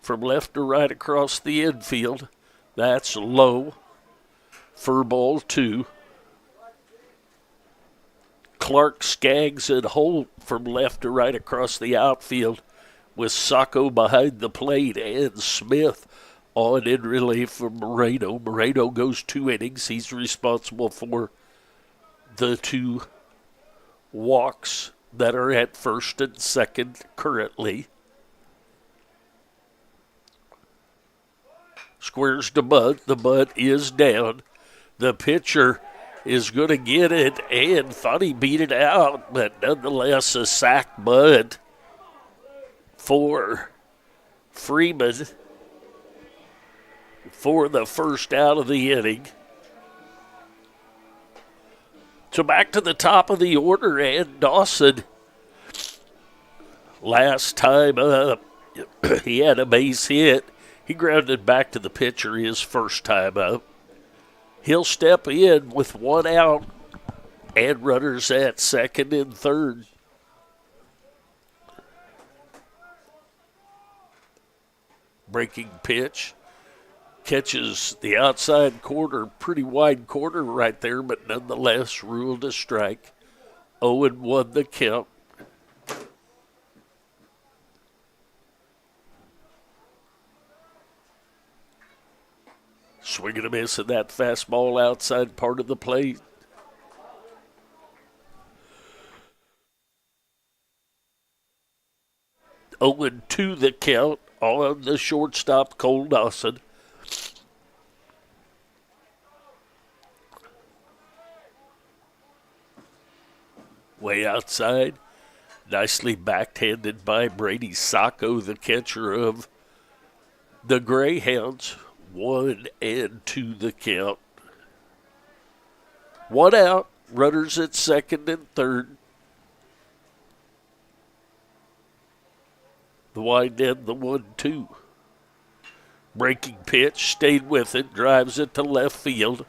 from left to right across the infield. That's low. For ball two. Clark, Skaggs, and Holt from left to right across the outfield, with Sacco behind the plate and Smith on in relief from Moreno. Moreno goes 2 innings. He's responsible for the 2 walks that are at first and second currently. Squares to bunt. The bunt is down. The pitcher is going to get it and thought he beat it out, but nonetheless a sac bunt for Freeman for the first out of the inning. So back to the top of the order, and Dawson, last time up, he had a base hit. He grounded back to the pitcher his first time up. He'll step in with 1 out and runners at second and third. Breaking pitch. Catches the outside corner, pretty wide corner right there, but nonetheless ruled a strike. 0-1 the count. Swing and a miss at that fastball outside part of the plate. Owen to the count on the shortstop, Cole Dawson. Way outside. Nicely backhanded by Brady Sacco, the catcher of the Greyhounds. 1-2 the count. 1 out. Runners at second and third. The wide end, the 1-2. Breaking pitch, stayed with it, drives it to left field.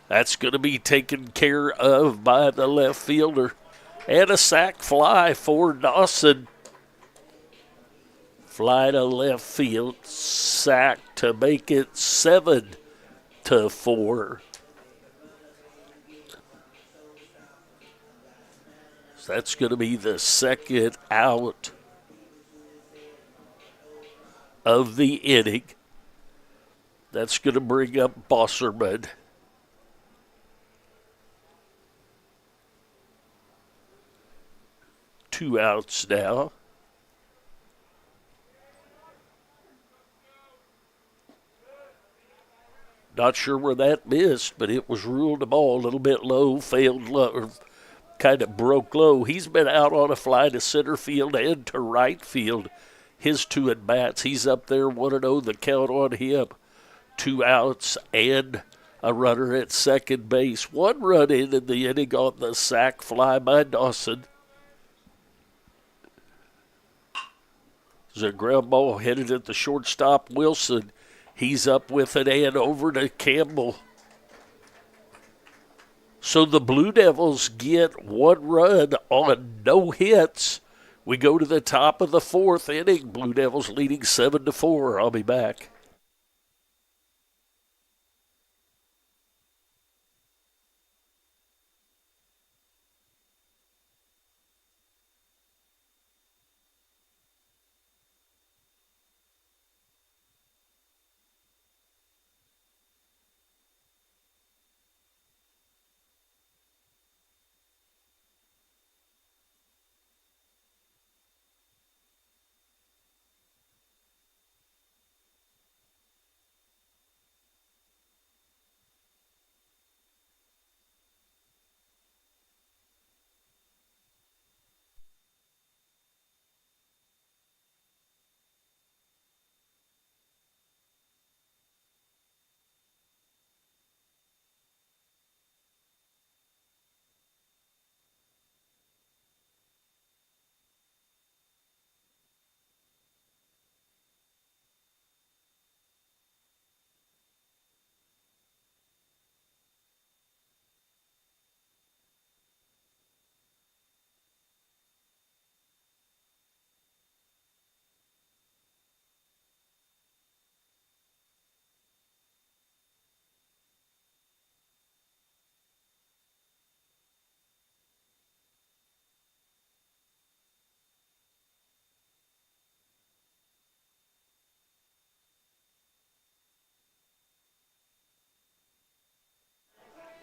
That's going to be taken care of by the left fielder. And a sac fly for Dawson. Fly to left field, sack to make it 7-4. So that's going to be the second out of the inning. That's going to bring up Bosserman. Two outs now. Not sure where that missed, but it was ruled a ball a little bit low, failed low, kind of broke low. He's been out on a fly to center field and to right field. His 2 at-bats, he's up there, 1-0 the count on him. 2 outs and a runner at second base. 1 run in the inning on the sac fly by Dawson. There's a ground ball headed at the shortstop, Wilson. He's up with it and over to Campbell. So the Blue Devils get 1 run on no hits. We go to the top of the 4th inning. Blue Devils leading 7-4. I'll be back.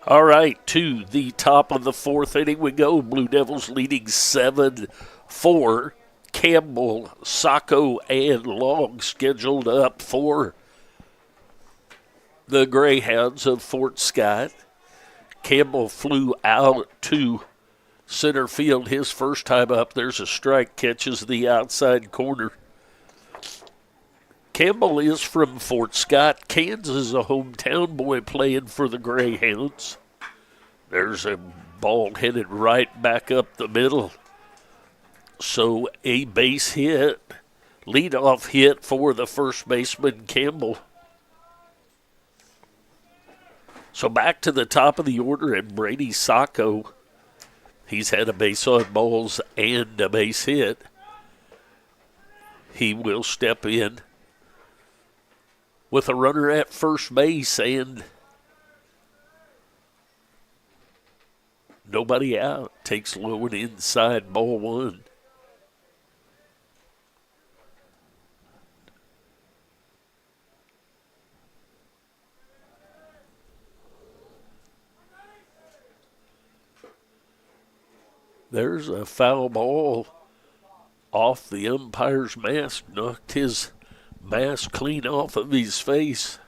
All right, to the top of the 4th inning we go. Blue Devils leading 7-4. Campbell, Sacco, and Long scheduled up for the Greyhounds of Fort Scott. Campbell flew out to center field his first time up. There's a strike, catches the outside corner. Campbell is from Fort Scott, Kansas, a hometown boy playing for the Greyhounds. There's a ball headed right back up the middle. So a base hit, leadoff hit for the first baseman, Campbell. So back to the top of the order, and Brady Sacco. He's had a base on balls and a base hit. He will step in with a runner at first base and nobody out. Takes low and inside, ball 1. There's a foul ball off the umpire's mask, knocked his mask clean off of his face.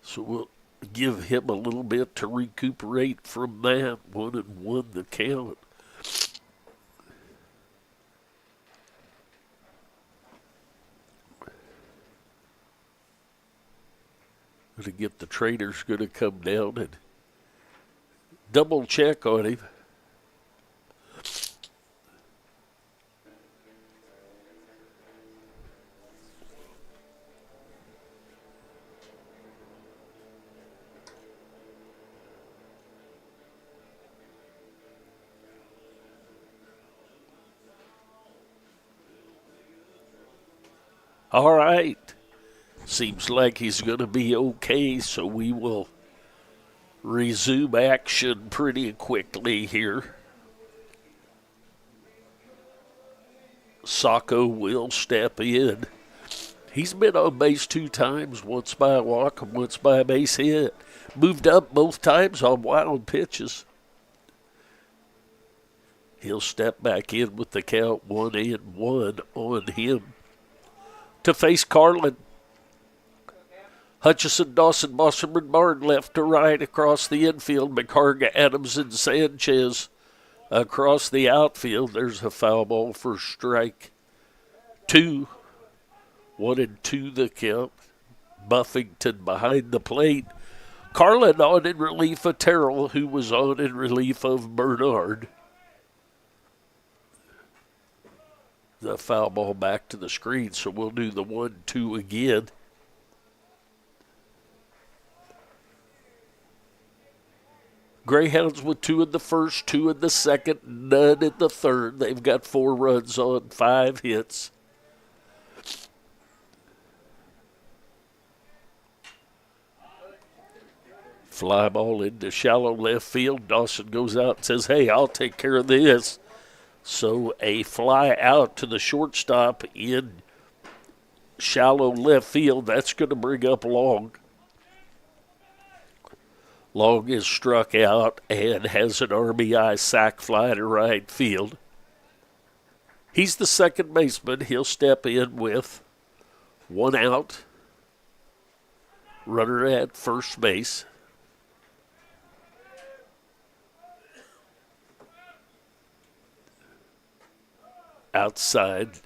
So we'll give him a little bit to recuperate from that. 1-1 the count. Gonna get the trainers gonna come down and double check on him. All right. Seems like he's going to be okay, so we will resume action pretty quickly here. Sacco will step in. He's been on base 2 times, once by a walk and once by a base hit. Moved up both times on wild pitches. He'll step back in with the count 1-1 on him. To face Carlin. Hutchison, Dawson, Bosserman, Barn left to right across the infield. McCarga, Adams, and Sanchez across the outfield. There's a foul ball for strike 2. 1-2 the count. Buffington behind the plate. Carlin on in relief of Terrell, who was on in relief of Bernard. The foul ball back to the screen, so we'll do the 1-2 again. Greyhounds with 2 in the first, 2 in the second, none in the third. They've got 4 runs on 5 hits. Fly ball into shallow left field. Dawson goes out and says, hey, I'll take care of this. So a fly out to the shortstop in shallow left field. That's going to bring up Long. Long is struck out and has an RBI sac fly to right field. He's the second baseman. He'll step in with 1 out. Runner at first base. Outside.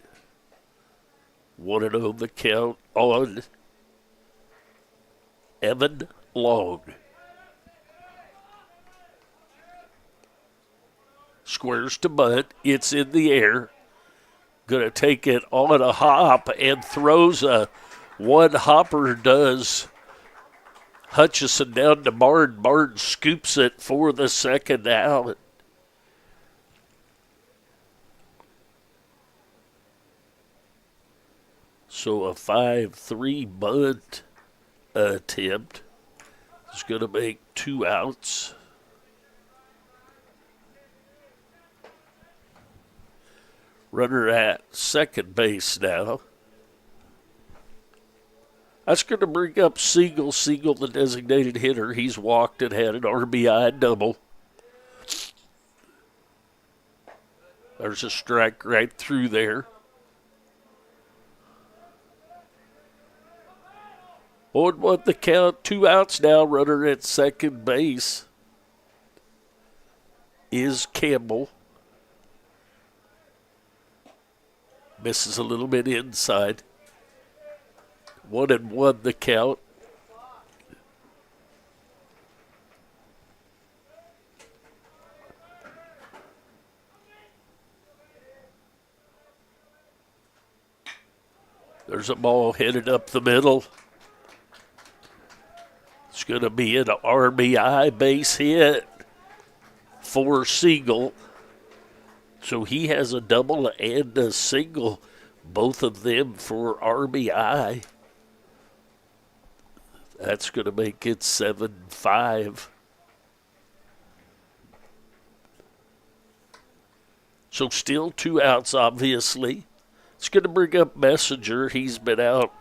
1-0 the count on Evan Long. Squares to bunt. It's in the air. Going to take it on a hop and throws a one hopper does Hutchison down to Barnes. Barnes scoops it for the second out. So a 5-3 bunt attempt is going to make 2 outs. Runner at second base now. That's going to bring up Siegel. Siegel, the designated hitter. He's walked and had an RBI double. There's a strike right through there. 1-1 the count. 2 outs now. Runner at second base is Campbell. Misses a little bit inside. 1-1 the count. There's a ball headed up the middle. It's going to be an RBI base hit for Siegel. So he has a double and a single, both of them for RBI. That's going to make it 7-5. So still 2 outs, obviously. It's going to bring up Messenger. He's been out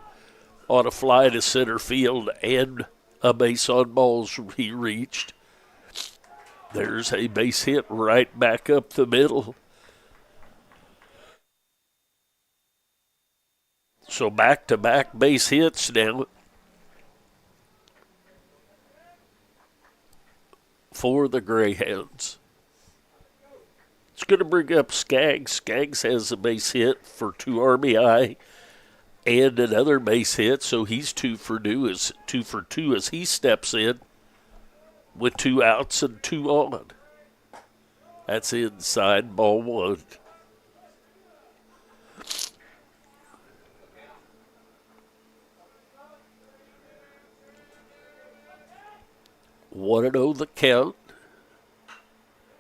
on a fly to center field and a base on balls he reached. There's a base hit right back up the middle. So back-to-back base hits now for the Greyhounds. It's going to bring up Skaggs. Skaggs has a base hit for 2 RBI and another base hit, so he's 2 for 2 as he steps in with 2 outs and 2 on. That's inside, ball 1. One and 0 the count.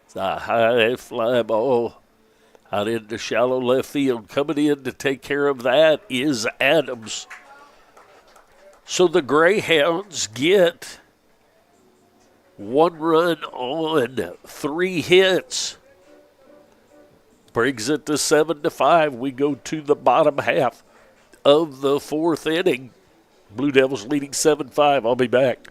It's a high fly ball out into shallow left field. Coming in to take care of that is Adams. So the Greyhounds get 1 run on 3 hits. Brings it to 7-5. We go to the bottom half of the 4th inning. Blue Devils leading 7-5. I'll be back.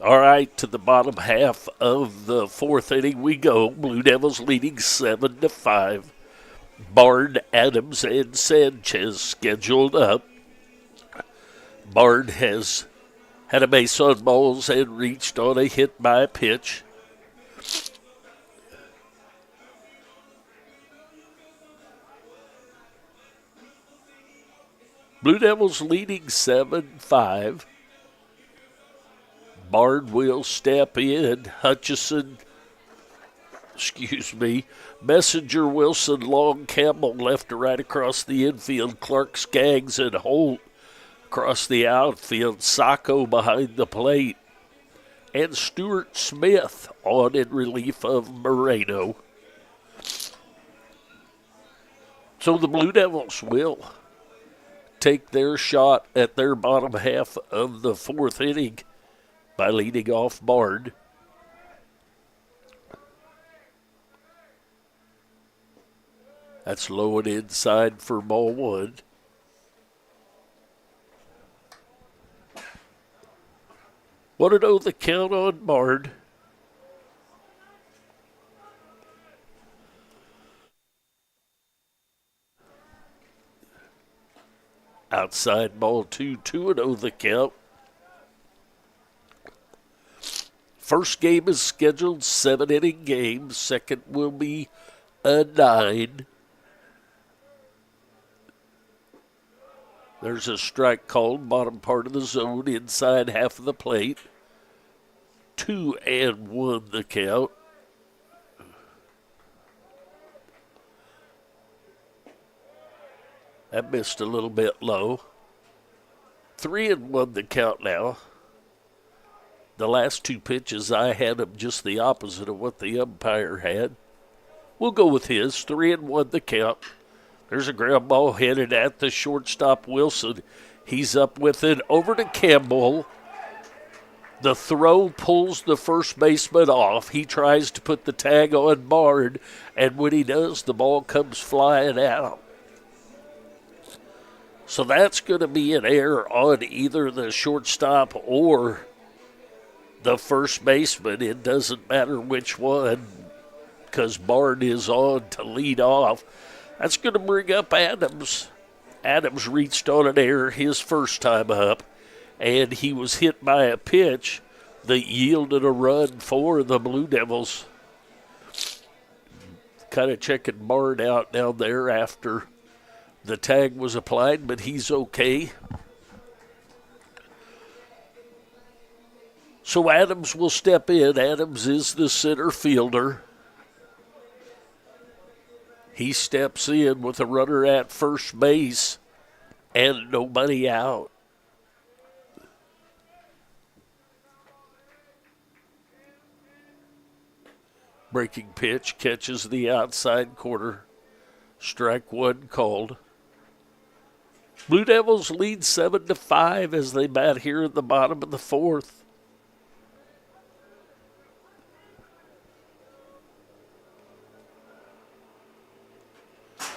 All right, to the bottom half of the fourth inning we go. Blue Devils leading 7-5. Bard, Adams, and Sanchez scheduled up. Bard has had a base on balls and reached on a hit by a pitch. Blue Devils leading 7-5. Bard will step in. Messenger, Wilson, Long, Campbell left to right across the infield. Clark, Skaggs, and Holt across the outfield. Sacco behind the plate. And Stuart Smith on in relief of Moreno. So the Blue Devils will take their shot at their bottom half of the fourth inning by leading off Bard. That's low and inside for ball one. Want to know the count on Bard? Outside ball 2-2-0 the count. First game is scheduled 7-inning game. Second will be a 9. There's a strike called, bottom part of the zone, inside half of the plate. 2-1 the count. That missed a little bit low. 3-1 the count now. The last two pitches I had them just the opposite of what the umpire had. We'll go with his. 3-1 the count. There's a ground ball headed at the shortstop Wilson. He's up with it over to Campbell. The throw pulls the first baseman off. He tries to put the tag on Bard, and when he does, the ball comes flying out. So that's going to be an error on either the shortstop or the first baseman. It doesn't matter which one because Bard is on to lead off. That's going to bring up Adams. Adams reached on an error his first time up, and he was hit by a pitch that yielded a run for the Blue Devils. Kind of checking Bard out down there after the tag was applied, but he's okay. So Adams will step in. Adams is the center fielder. He steps in with a runner at first base and nobody out. Breaking pitch catches the outside corner. Strike one called. Blue Devils lead 7-5 as they bat here at the bottom of the fourth.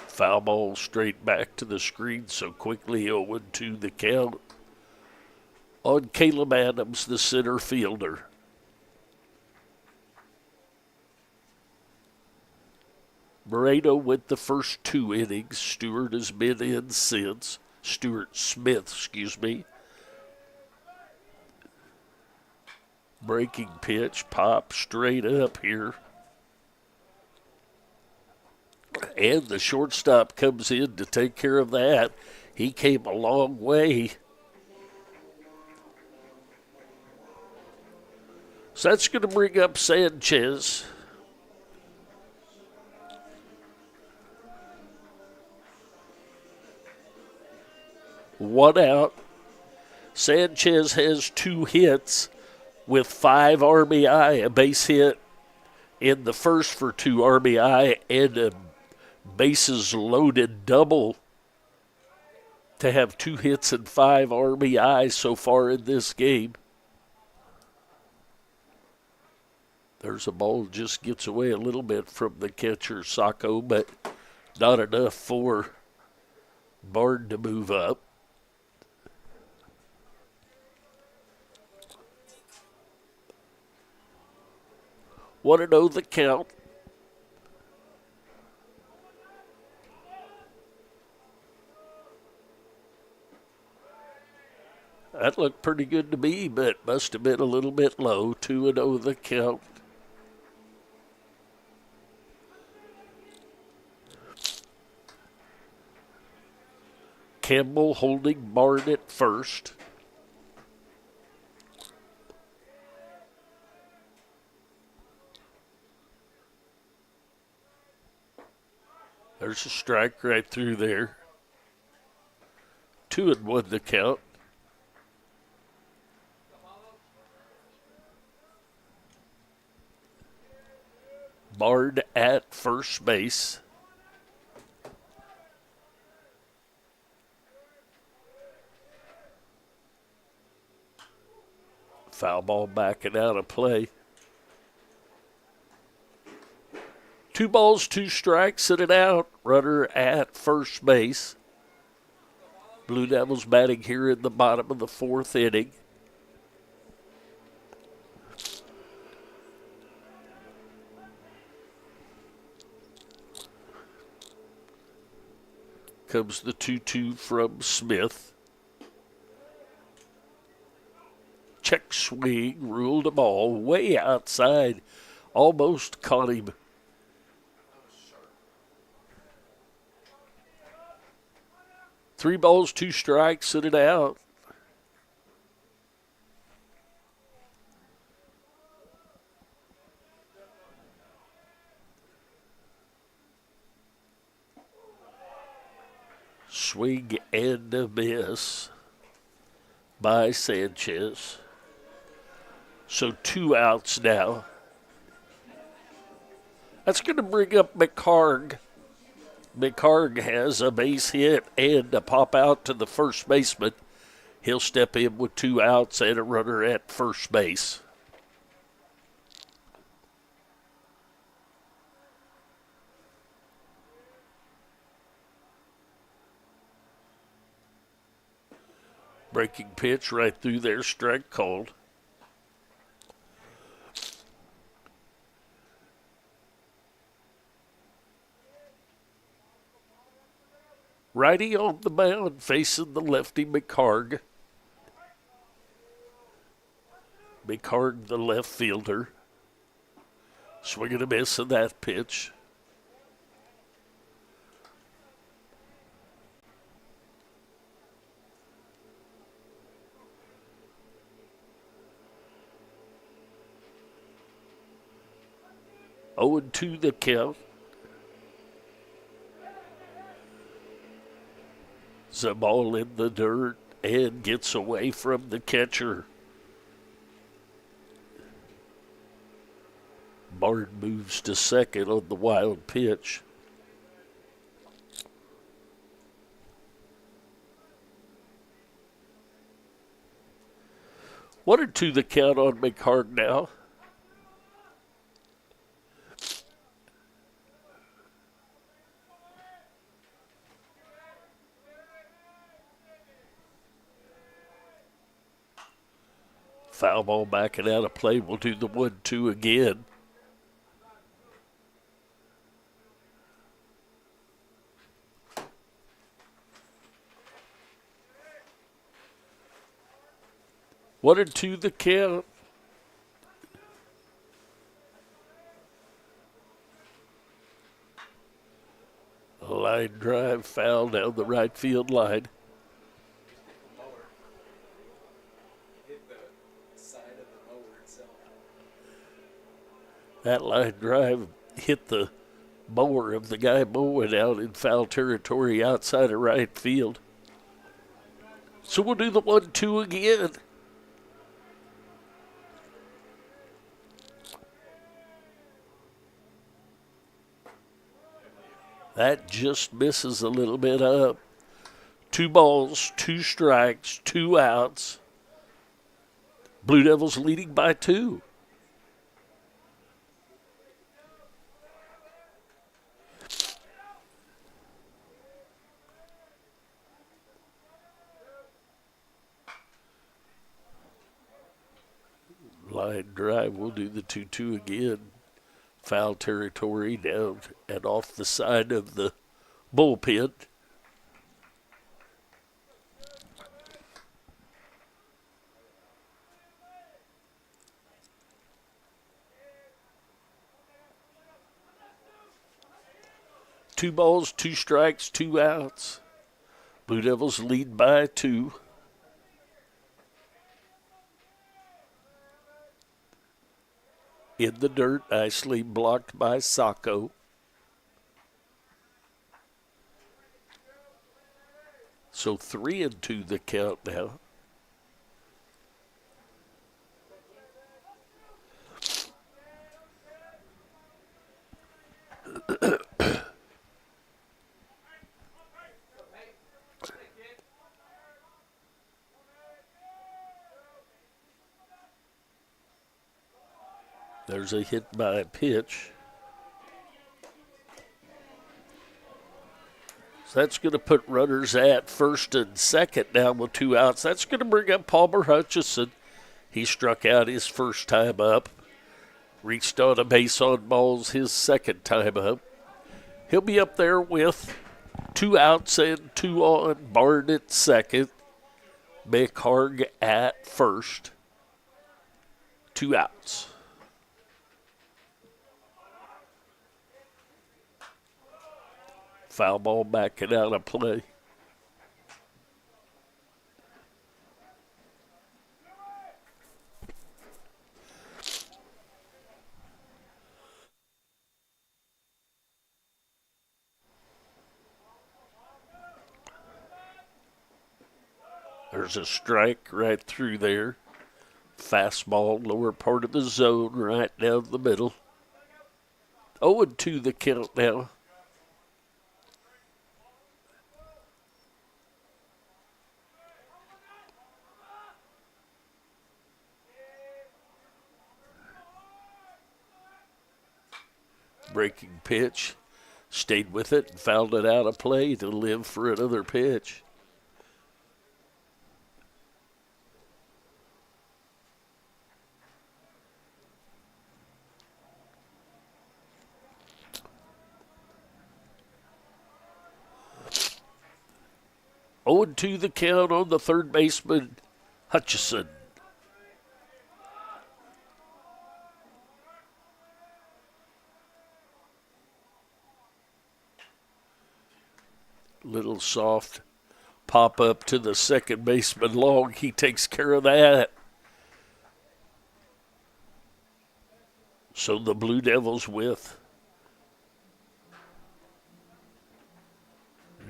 Foul ball straight back to the screen so quickly. 0-2 the count on Caleb Adams, the center fielder. Moreno went the first 2 innings. Stuart has been in since. Stuart Smith. Breaking pitch, pop straight up here. And the shortstop comes in to take care of that. He came a long way. So that's going to bring up Sanchez. One out. Sanchez has 2 hits with 5 RBI, a base hit in the first for 2 RBI, and a bases loaded double to have 2 hits and 5 RBI so far in this game. There's a ball just gets away a little bit from the catcher, Sacco, but not enough for Bard to move up. 1-0 the count. That looked pretty good to me, but must have been a little bit low. 2-0 the count. Campbell holding Bard at first. There's a strike right through there. 2-1 the count. Bard at first base. Foul ball backing out of play. 2 balls, 2 strikes, and an out. Runner at first base. Blue Devils batting here in the bottom of the 4th inning. Comes the 2-2 from Smith. Check swing, ruled a ball way outside. Almost caught him. Three balls, 2 strikes, and an out. Swing and a miss by Sanchez. So 2 outs now. That's going to bring up McHarg. McHarg has a base hit and a pop out to the first baseman. He'll step in with 2 outs and a runner at first base. Breaking pitch right through there, strike called. Righty on the mound facing the lefty McHarg. McHarg, the left fielder. Swinging a miss in that pitch. Oh, and 2 the count. The ball in the dirt and gets away from the catcher. Bard moves to second on the wild pitch. One or 2 the count on McHarg now. Foul ball backing out of play. We'll do the 1-2 again. One and 2 the count. A line drive foul down the right field line. That line drive hit the mower of the guy mowing out in foul territory outside of right field. So we'll do the 1-2 again. That just misses a little bit up. 2 balls, 2 strikes, 2 outs. Blue Devils leading by 2. Line drive, we'll do the 2-2 again. Foul territory down and off the side of the bullpen. Two balls, 2 strikes, 2 outs. Blue Devils lead by 2. In the dirt, nicely blocked by Sacco. So 3-2 the count now. There's a hit by a pitch. So that's going to put runners at first and second now with 2 outs. That's going to bring up Palmer Hutchison. He struck out his first time up. Reached on a base on balls his second time up. He'll be up there with 2 outs and 2 on. Barn at second. McHarg at first. 2 outs. Foul ball backing out of play. There's a strike right through there. Fastball, lower part of the zone, right down the middle. 0-2 the count now. Breaking pitch. Stayed with it and fouled it out of play to live for another pitch. Oh, 2 the count on the third baseman, Hutchison. Little soft pop up to the second baseman Long. He takes care of that. So the Blue Devils with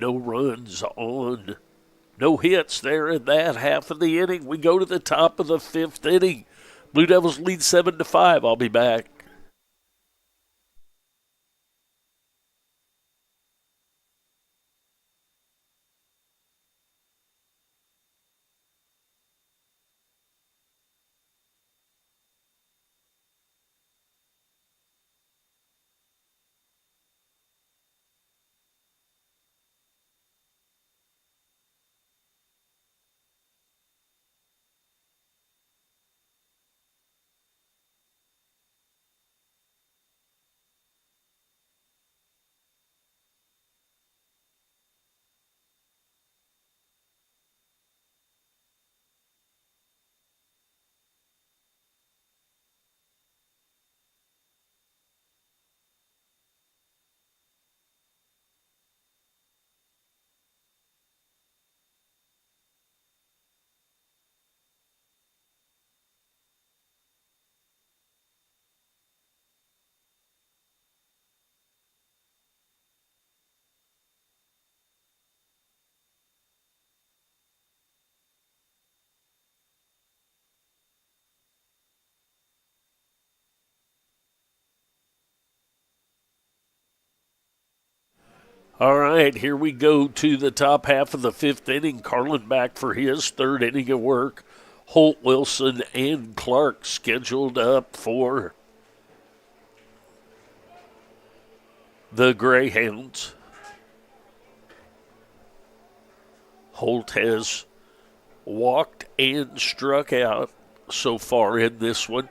no runs on, no hits there in that half of the inning. We go to the top of the 5th inning. Blue Devils lead 7-5. I'll be back. All right, here we go to the top half of the 5th inning. Carlin back for his 3rd inning of work. Holt, Wilson, and Clark scheduled up for the Greyhounds. Holt has walked and struck out so far in this one.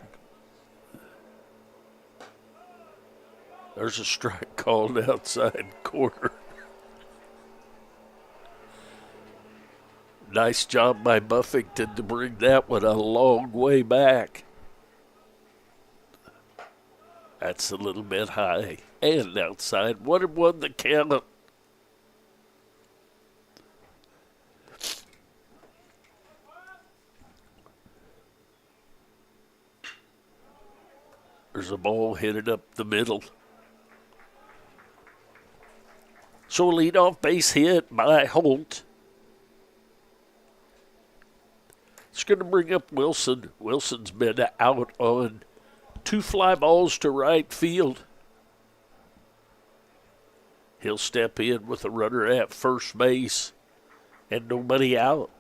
There's a strike called outside corner. Nice job by Buffington to bring that one a long way back. That's a little bit high. And outside. 1-1 the count. There's a ball headed up the middle. So a leadoff base hit by Holt. It's going to bring up Wilson. Wilson's been out on 2 fly balls to right field. He'll step in with a runner at first base and nobody out.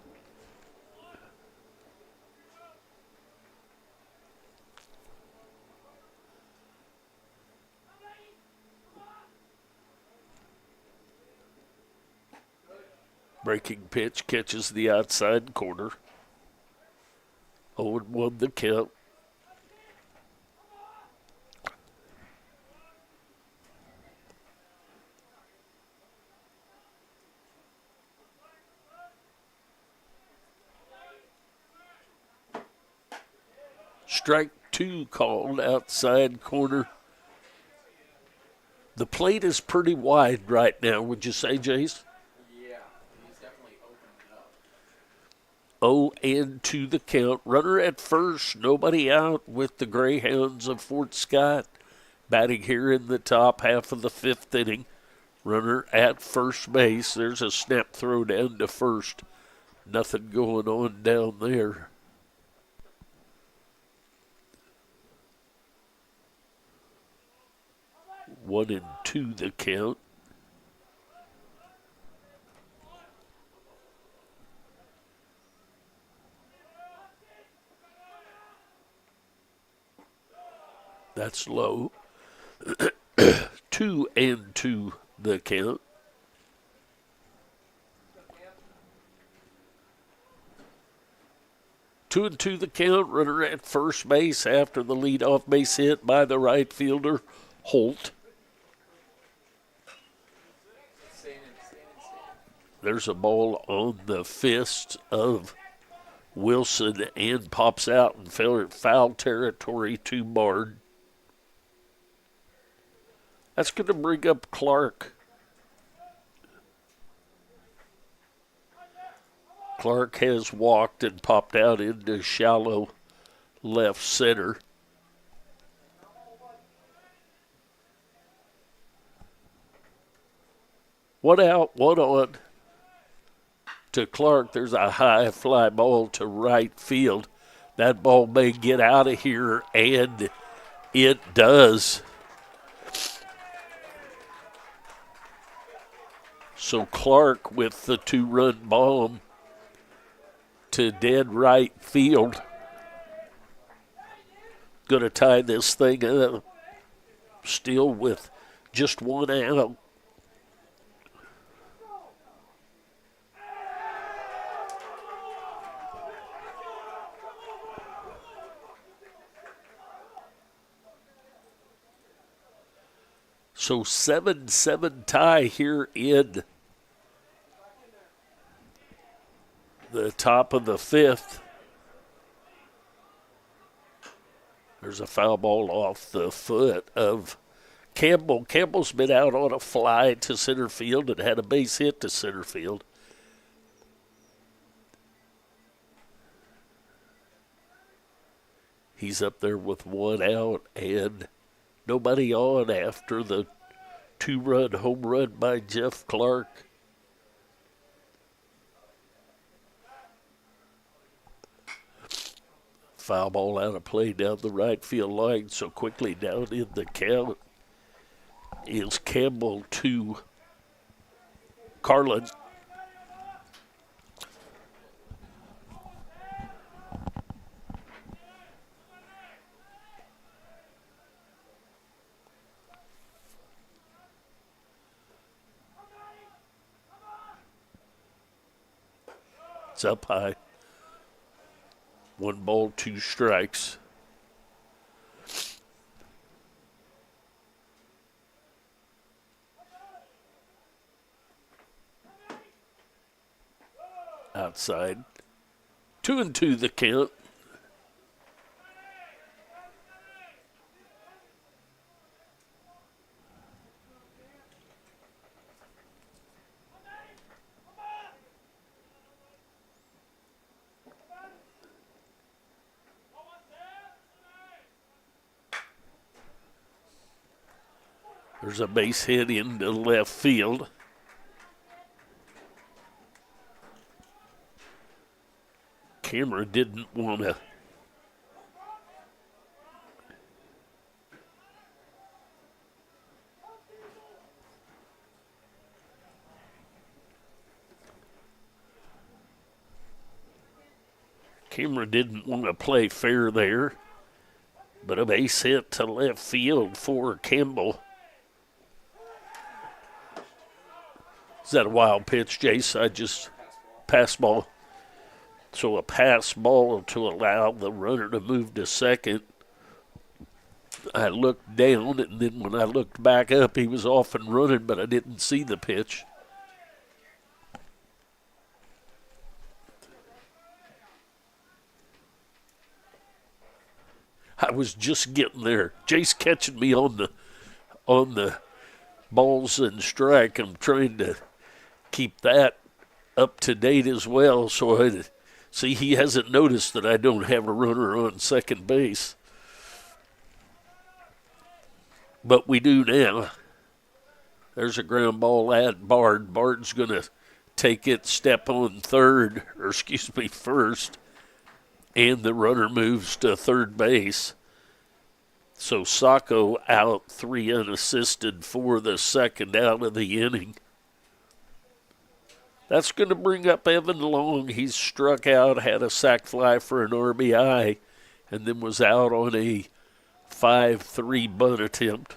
Breaking pitch catches the outside corner. 0-1 the count. Strike 2 called outside corner. The plate is pretty wide right now, would you say, Jace? Yeah, he's definitely opened up. 0-2 the count. Runner at first, nobody out with the Greyhounds of Fort Scott. Batting here in the top half of the 5th inning. Runner at first base. There's a snap throw down to first. Nothing going on down there. 1-2 the count. That's low. 2-2 the count. Two and two the count. Runner at first base after the leadoff base hit by the right fielder, Holt. There's a ball on the fist of Wilson and pops out and foul territory to Bard. That's going to bring up Clark. Clark has walked and popped out into shallow left center. One out, one on to Clark. There's a high fly ball to right field. That ball may get out of here, and it does. So Clark with the 2-run bomb to dead right field. Going to tie this thing up. Still with just one out. So 7-7 tie here in the top of the 5th. There's a foul ball off the foot of Campbell. Campbell's been out on a fly to center field and had a base hit to center field. He's up there with one out and nobody on after the 2-run home run by Jeff Clark. Foul ball out of play down the right field line. So quickly down in the count is Campbell to Carlin. It's up high. 1 ball, 2 strikes. outside. 2-2 the count. There's a base hit into left field. Camera didn't want to. Camera didn't want to play fair there, but a base hit to left field for Campbell. Is that a wild pitch, Jace? I just pass ball. So a pass ball to allow the runner to move to second. I looked down, and then when I looked back up, he was off and running, but I didn't see the pitch. I was just getting there. Jace catching me on the balls and strike. I'm trying to keep that up to date as well. So see, he hasn't noticed that I don't have a runner on second base. But we do now. There's a ground ball at Bard. Bard's going to take it, step on first. And the runner moves to third base. So Sacco out, 3 unassisted for the second out of the inning. That's going to bring up Evan Long. He's struck out, had a sac fly for an RBI, and then was out on a 5-3 bunt attempt.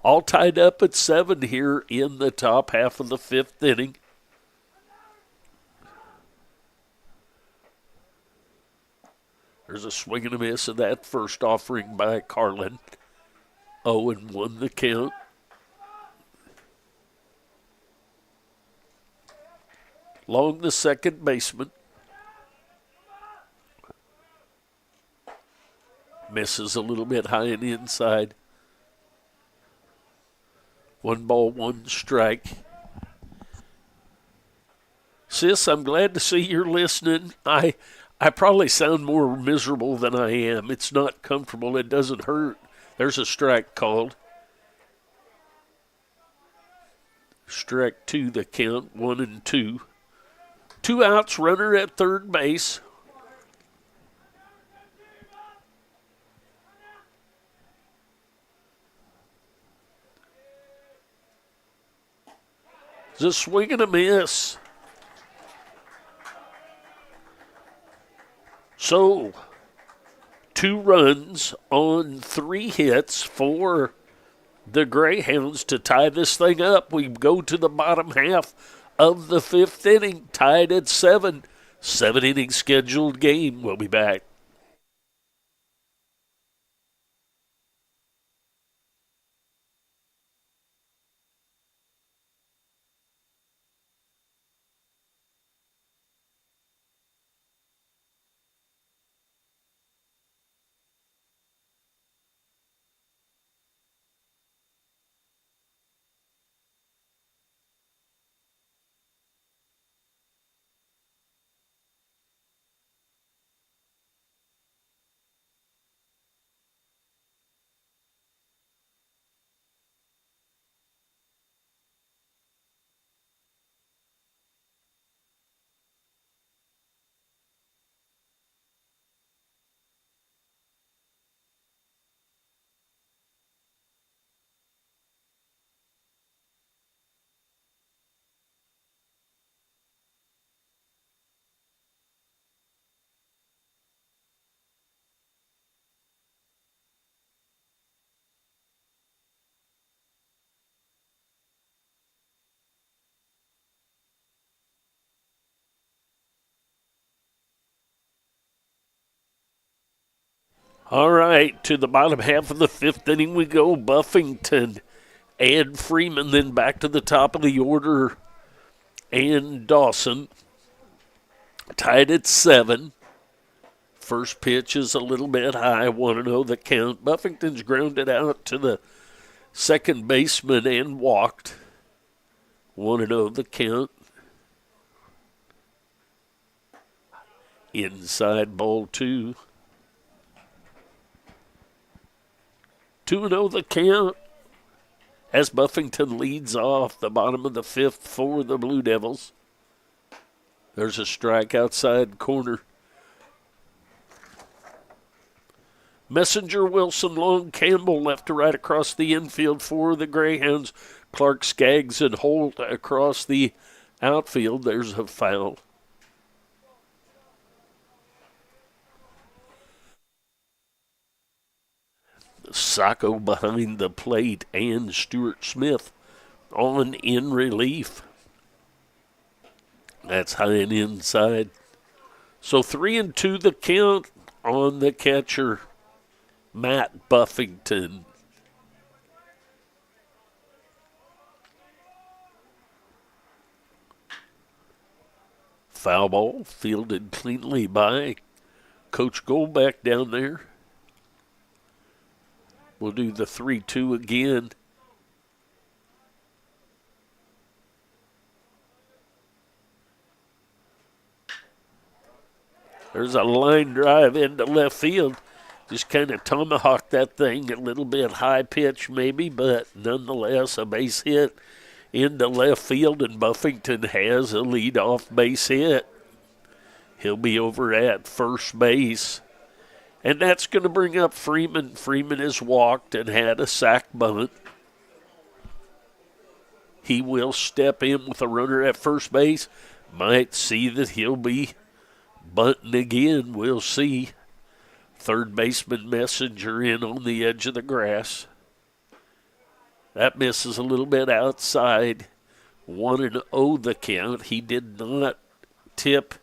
All tied up at 7 here in the top half of the 5th inning. There's a swing and a miss of that first offering by Carlin. 0-1 the count. Long, the second baseman. Misses a little bit high and inside. 1 ball, 1 strike. Sis, I'm glad to see you're listening. I probably sound more miserable than I am. It's not comfortable. It doesn't hurt. There's a strike called. Strike 2 the count, 1-2. 2 outs, runner at third base. It's a swing and a miss. So, 2 runs on 3 hits for the Greyhounds to tie this thing up. We go to the bottom half of the 5th inning, tied at 7. 7-inning scheduled game. We'll be back. All right, to the bottom half of the 5th inning we go. Buffington and Freeman, then back to the top of the order. and Dawson tied at 7. First pitch is a little bit high, 1-0 the count. Buffington's grounded out to the second baseman and walked. 1-0 the count. Inside ball 2. 2-0 the count as Buffington leads off the bottom of the 5th for the Blue Devils. There's a strike outside corner. Messenger, Wilson, Long, Campbell left to right across the infield for the Greyhounds. Clark, Skaggs, and Holt across the outfield. There's a foul. Sacco behind the plate and Stuart Smith on in relief. That's high and inside. So 3-2 the count on the catcher, Matt Buffington. Foul ball fielded cleanly by Coach Goldbeck down there. We'll do the 3-2 again. There's a line drive into left field. Just kind of tomahawked that thing, a little bit high pitch maybe, but nonetheless a base hit into left field, and Buffington has a leadoff base hit. He'll be over at first base. And that's going to bring up Freeman. Freeman has walked and had a sac bunt. He will step in with a runner at first base. Might see that he'll be bunting again. We'll see. Third baseman Messenger in on the edge of the grass. That misses a little bit outside. 1-0 the count. He did not tip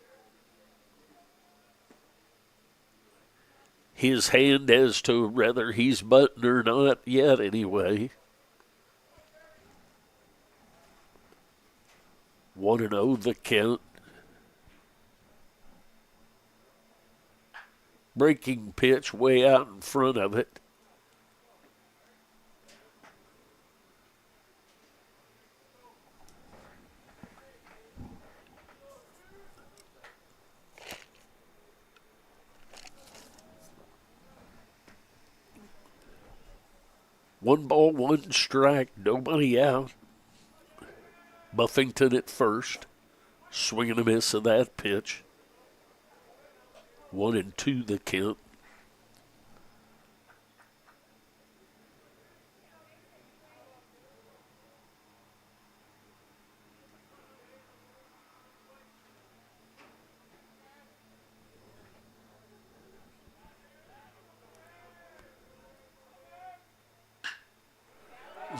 his hand as to whether he's bunting or not yet anyway. 1-0 the count. Breaking pitch way out in front of it. One ball, one strike, nobody out. Buffington at first, swing and a miss of that pitch. 1-2 the count.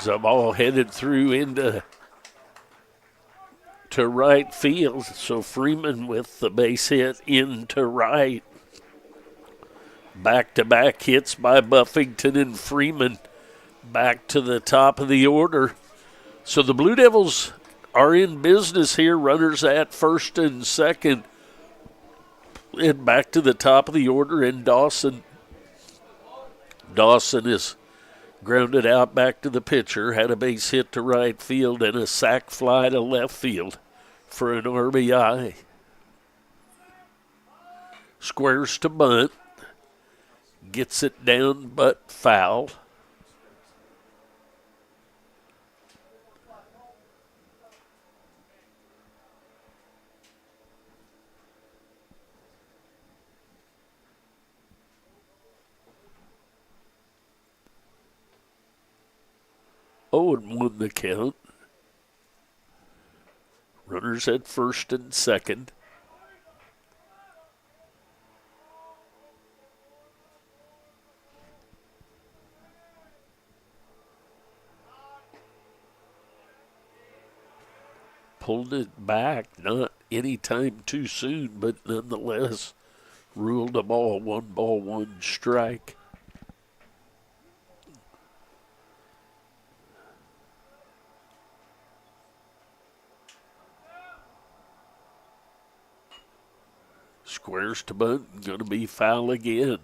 The ball headed through into right field. So Freeman with the base hit into right. Back-to-back hits by Buffington and Freeman back to the top of the order. So the Blue Devils are in business here. Runners at first and second. And back to the top of the order in Dawson. Dawson is grounded out back to the pitcher, had a base hit to right field and a sac fly to left field for an RBI. Squares to bunt, gets it down but foul. Oh, and 1 the count. Runners at first and second. Pulled it back, not any time too soon, but nonetheless ruled a ball, 1 strike. Squares to bunt, going to be foul again.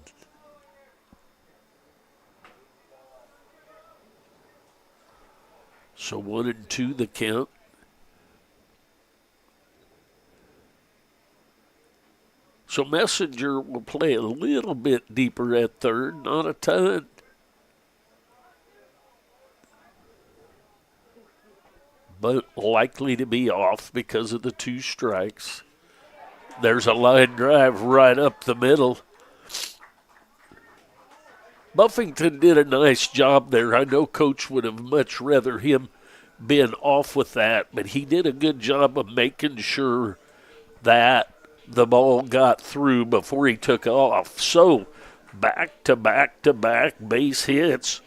So 1-2 the count. So Messenger will play a little bit deeper at third, not a ton. But likely to be off because of the 2 strikes. There's a line drive right up the middle. Buffington did a nice job there. I know Coach would have much rather him been off with that, but he did a good job of making sure that the ball got through before he took off. So back to back to back base hits.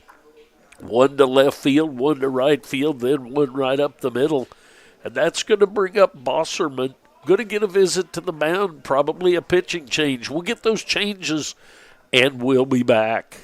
1 to left field, 1 to right field, then 1 right up the middle. And that's going to bring up Bosserman. Going to get a visit to the mound, probably a pitching change. We'll get those changes, and we'll be back.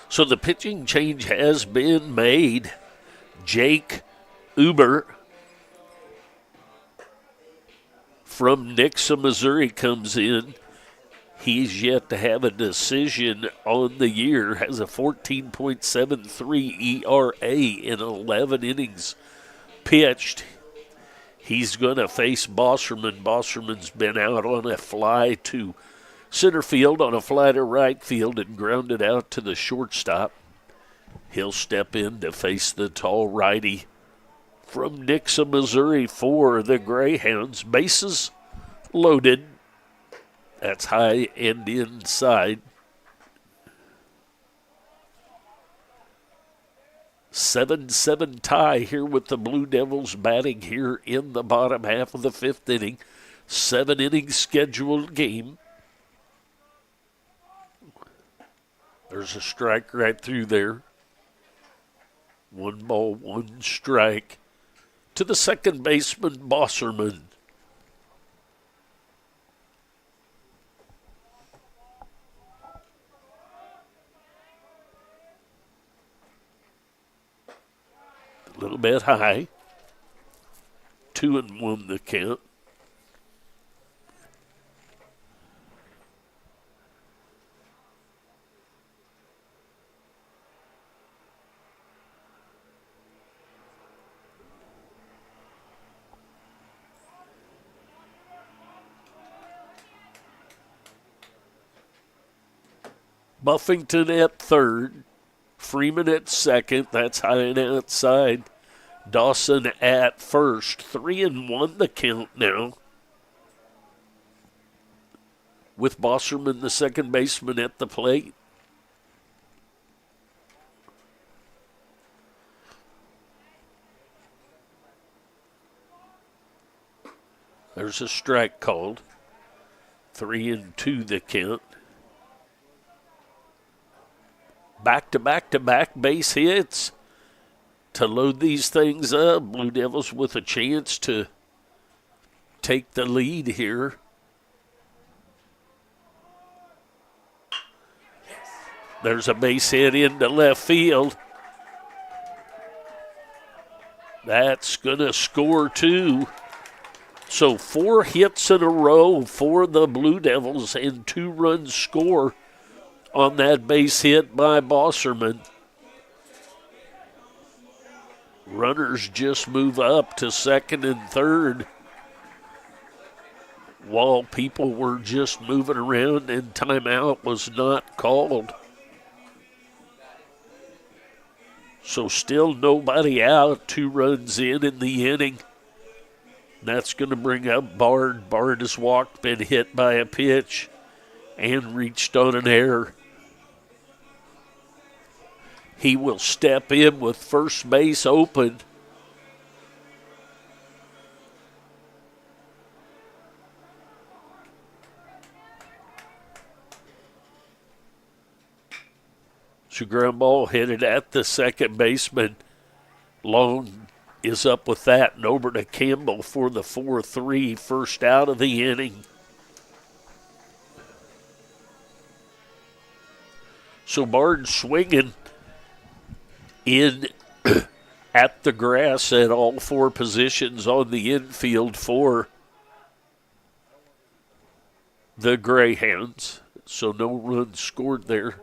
So the pitching change has been made. Jake Uber from Nixa, Missouri comes in. He's yet to have a decision on the year, has a 14.73 ERA in 11 innings pitched. He's going to face Bosserman. Bosserman's been out on a fly to center field, on a fly to right field, and grounded out to the shortstop. He'll step in to face the tall righty from Nixa, Missouri for the Greyhounds. Bases loaded. That's high and inside. 7-7 tie here with the Blue Devils batting here in the bottom half of the 5th inning. 7-inning scheduled game. There's a strike right through there. 1 ball, 1 strike to the second baseman, Bosserman. A little bit high. 2-1 the count. Buffington at third. Freeman at second. That's high and outside. Dawson at first. 3-1 the count now. With Bosserman, the second baseman, at the plate. There's a strike called. 3-2 the count. Back-to-back-to-back base hits to load these things up. Blue Devils with a chance to take the lead here. There's a base hit into left field. That's going to score 2. So 4 hits in a row for the Blue Devils and 2 runs score on that base hit by Bosserman. Runners just move up to second and third while people were just moving around and timeout was not called. So still nobody out, 2 runs in the inning. That's going to bring up Bard. Bard has walked, been hit by a pitch, and reached on an error. He will step in with first base open. So ground ball headed at the second baseman. Long is up with that, and over to Campbell for the 4-3, first out of the inning. So Bard swinging in at the grass at all 4 positions on the infield for the Greyhounds. So no runs scored there.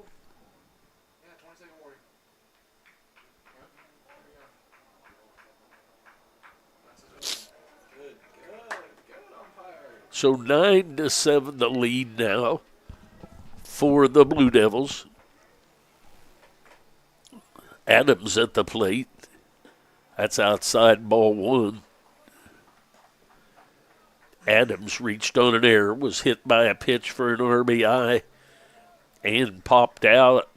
So 9-7 the lead now for the Blue Devils. Adams at the plate. That's outside ball 1. Adams reached on an error, was hit by a pitch for an RBI, and popped out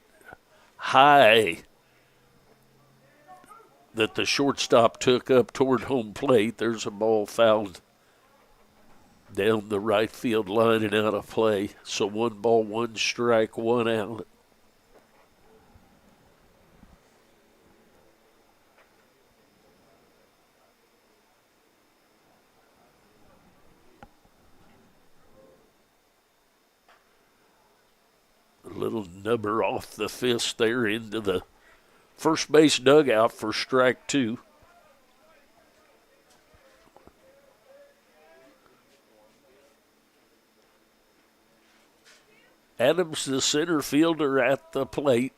high that the shortstop took up toward home plate. There's a ball fouled down the right field line and out of play. So 1 ball, 1 strike, 1 out. A little nubber off the fist there into the first base dugout for strike 2. Adams, the center fielder, at the plate.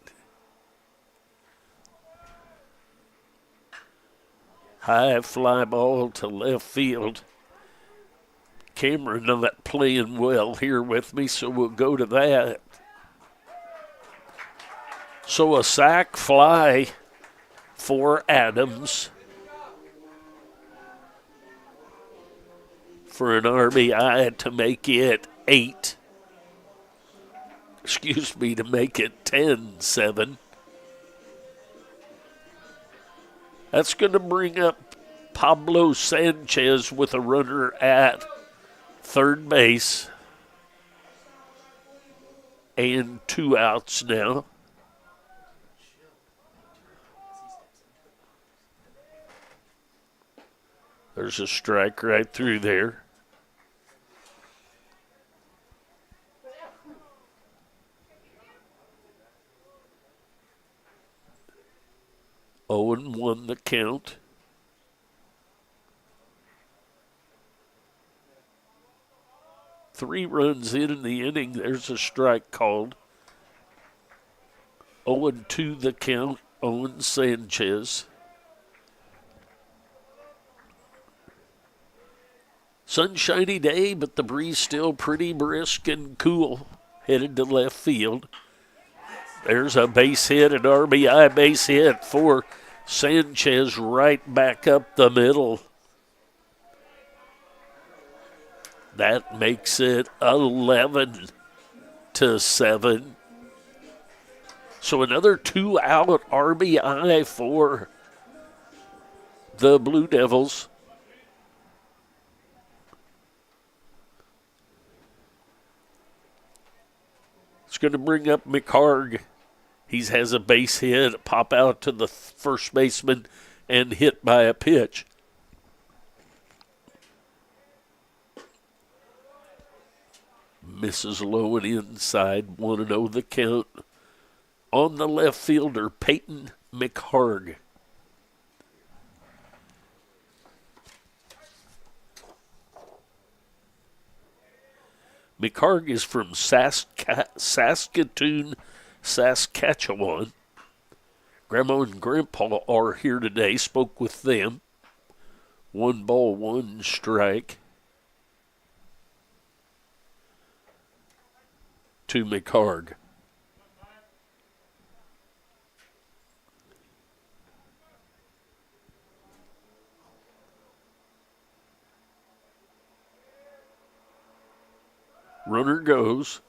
High fly ball to left field. Camera not playing well here with me, so we'll go to that. So a sac fly for Adams for an RBI to make it 8. To make it 10-7. That's going to bring up Pablo Sanchez with a runner at third base. And 2 outs now. There's a strike right through there. Owen won the count. Three runs in the inning. There's a strike called. 0-2 the count. Owen Sanchez. Sunshiny day, but the breeze still pretty brisk and cool. Headed to left field. There's a base hit, an RBI base hit for Sanchez right back up the middle. That makes it 11-7. So another 2-out RBI for the Blue Devils. It's going to bring up McHarg. He has a base hit, pop out to the first baseman, and hit by a pitch. Misses low and inside, 1-0 the count on the left fielder, Peyton McHarg. McHarg is from Saskatoon, Saskatchewan. Grandma and Grandpa are here today. Spoke with them. 1-1 strike to McHarg. Runner goes.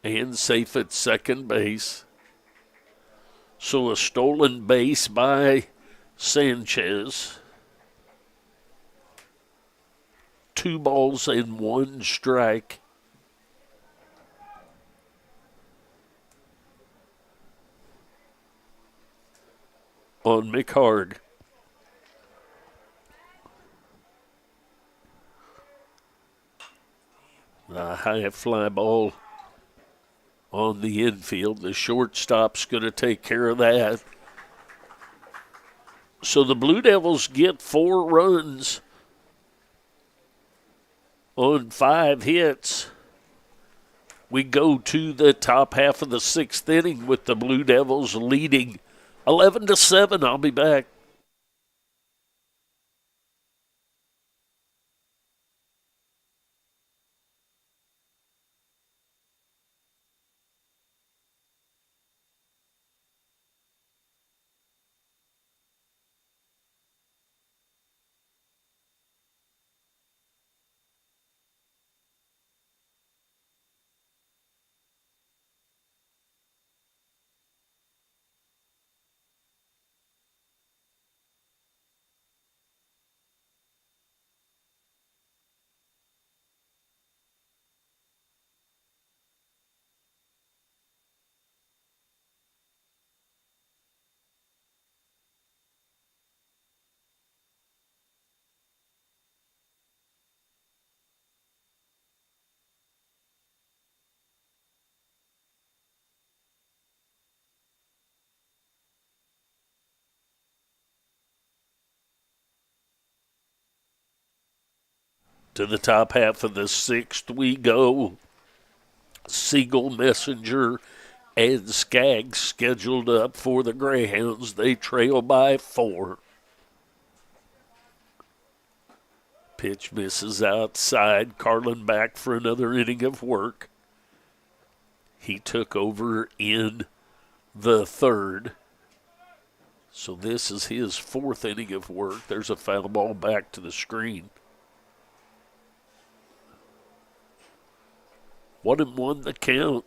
And safe at second base. So a stolen base by Sanchez. 2 balls and 1 strike. On McHarg. A high fly ball on the infield. The shortstop's going to take care of that. So the Blue Devils get 4 runs on 5 hits. We go to the top half of the 6th inning with the Blue Devils leading 11-7. I'll be back. To the top half of the 6th we go. Siegel, Messenger, and Skaggs scheduled up for the Greyhounds. They trail by 4. Pitch misses outside. Carlin back for another inning of work. He took over in the 3rd. So this is his 4th inning of work. There's a foul ball back to the screen. 1-1 the count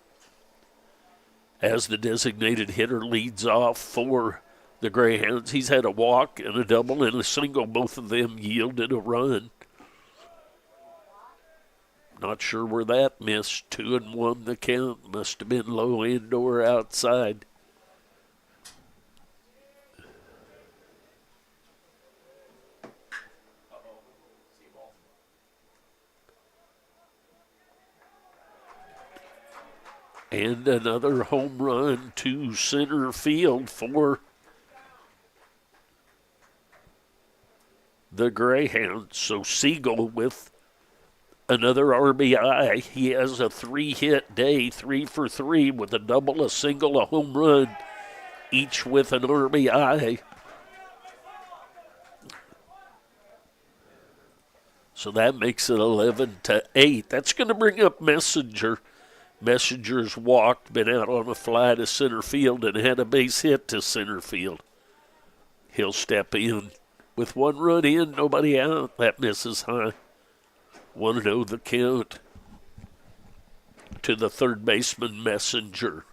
as the designated hitter leads off for the Greyhounds. He's had a walk and a double and a single. Both of them yielded a run. Not sure where that missed. 2-1 the count. Must have been low end or outside. And another home run to center field for the Greyhounds. So Siegel with another RBI. He has a 3-hit day, 3 for 3 with a double, a single, a home run, each with an RBI. So that makes it 11-8. That's going to bring up Messenger. Messenger's walked, been out on a fly to center field, and had a base hit to center field. He'll step in. With 1 run in, nobody out. That misses high. 1-0 the count to the third baseman, Messenger.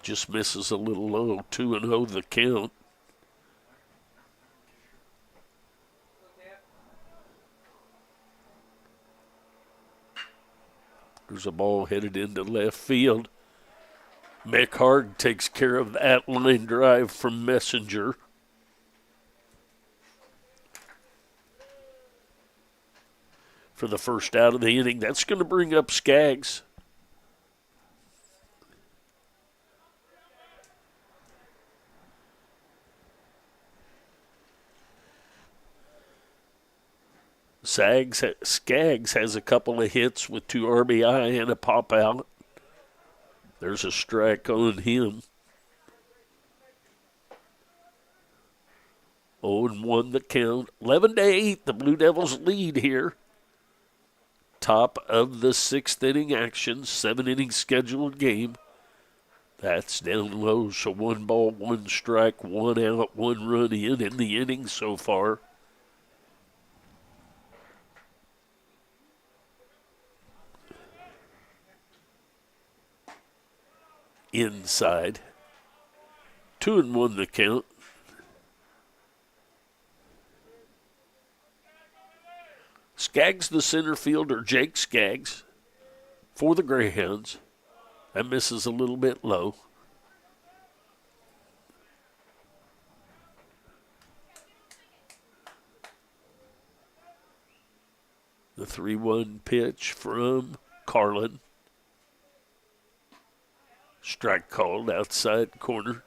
Just misses a little low. 2-0 the count. There's a ball headed into left field. McHarg takes care of that line drive from Messenger. For the first out of the inning. That's going to bring up Skaggs. Skaggs has a couple of hits with 2 RBI and a pop out. There's a strike on him. 0-1 the count. 11-8, the Blue Devils lead here. Top of the 6th inning action, 7-inning scheduled game. That's down low, so 1 ball, 1 strike, 1 out, 1 run in the inning so far. Inside. 2-1 the count. Skaggs, the center fielder, Jake Skaggs, for the Greyhounds. That misses a little bit low. The 3-1 pitch from Carlin. Strike called outside corner.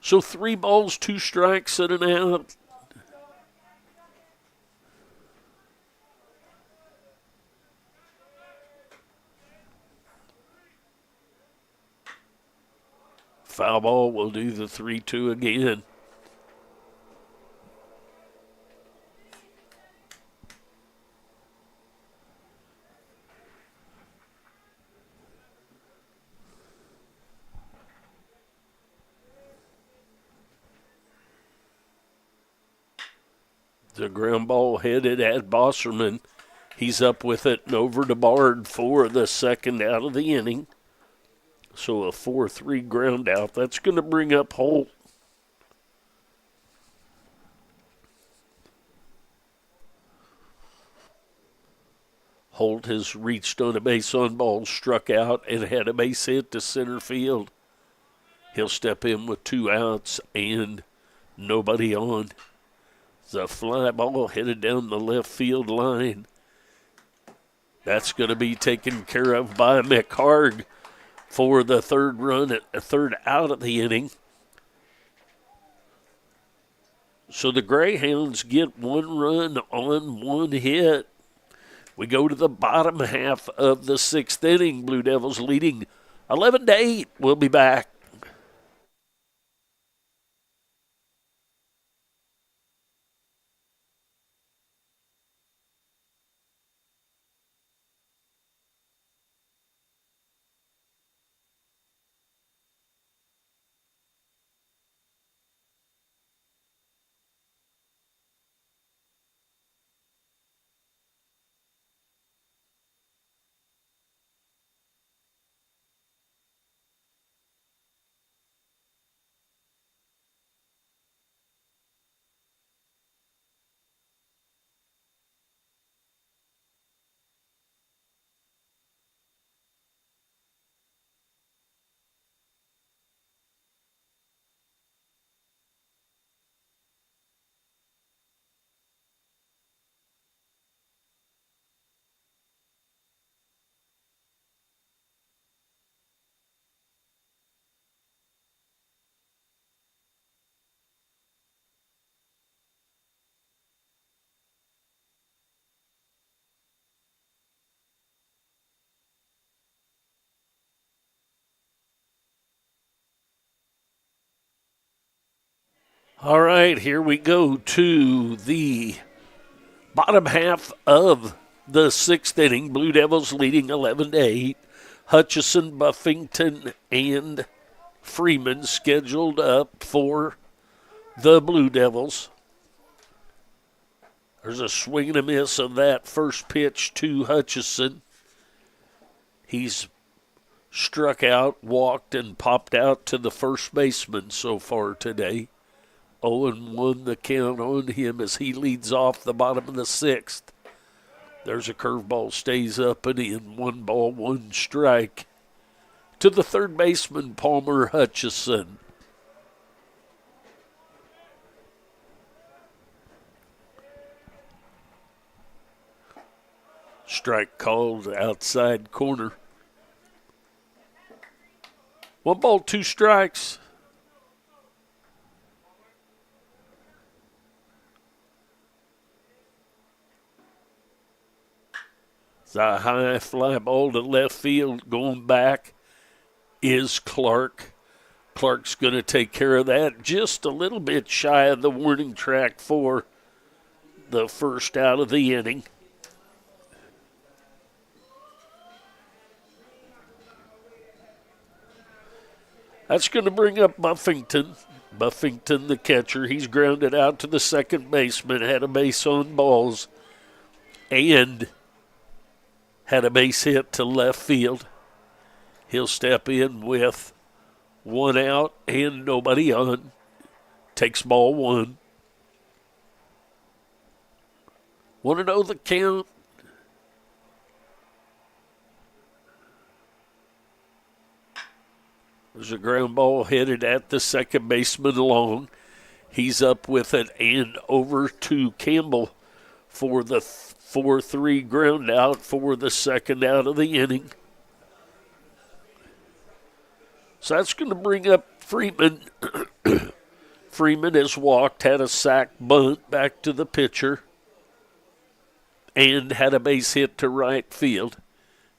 So 3 balls, 2 strikes, and an out. Foul ball will do the 3-2 again. The ground ball headed at Bosserman. He's up with it and over to Bard for the second out of the inning. So a 4-3 ground out. That's going to bring up Holt. Holt has reached on a base on ball, struck out, and had a base hit to center field. He'll step in with 2 outs and nobody on. The fly ball headed down the left field line. That's going to be taken care of by McHarg for the third out of the inning. So the Greyhounds get 1 run on 1 hit. We go to the bottom half of the 6th inning. Blue Devils leading 11-8. We'll be back. All right, here we go to the bottom half of the sixth inning. Blue Devils leading 11-8. Hutchison, Buffington, and Freeman scheduled up for the Blue Devils. There's a swing and a miss of that first pitch to Hutchison. He's struck out, walked, and popped out to the first baseman so far today. 0-1 the count on him as he leads off the bottom of the sixth. There's a curveball, stays up and in. 1 ball, 1 strike to the third baseman, Palmer Hutchison. Strike called outside corner. 1 ball, 2 strikes. It's a high fly ball to left field. Going back is Clark. Clark's going to take care of that. Just a little bit shy of the warning track for the first out of the inning. That's going to bring up Buffington. Buffington, the catcher, he's grounded out to the second baseman, had a base on balls, and had a base hit to left field. He'll step in with 1 out and nobody on. Takes ball 1. Want to know the count? There's a ground ball headed at the second baseman long. He's up with it and over to Campbell for the 4-3 ground out for the second out of the inning. So that's going to bring up Freeman. Freeman has walked, had a sac bunt back to the pitcher, and had a base hit to right field.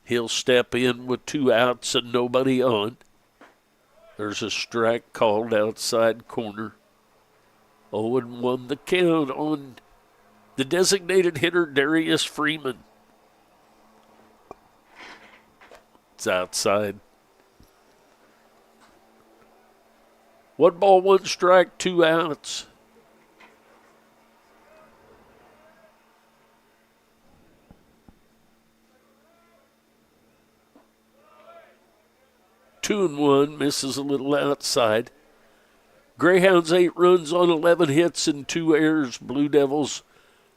He'll step in with 2 outs and nobody on. There's a strike called outside corner. 0-1 the count on the designated hitter, Darius Freeman. It's outside. 1 ball, 1 strike, 2 outs. Two and 1, misses a little outside. Greyhounds 8 runs on 11 hits and 2 errors. Blue Devils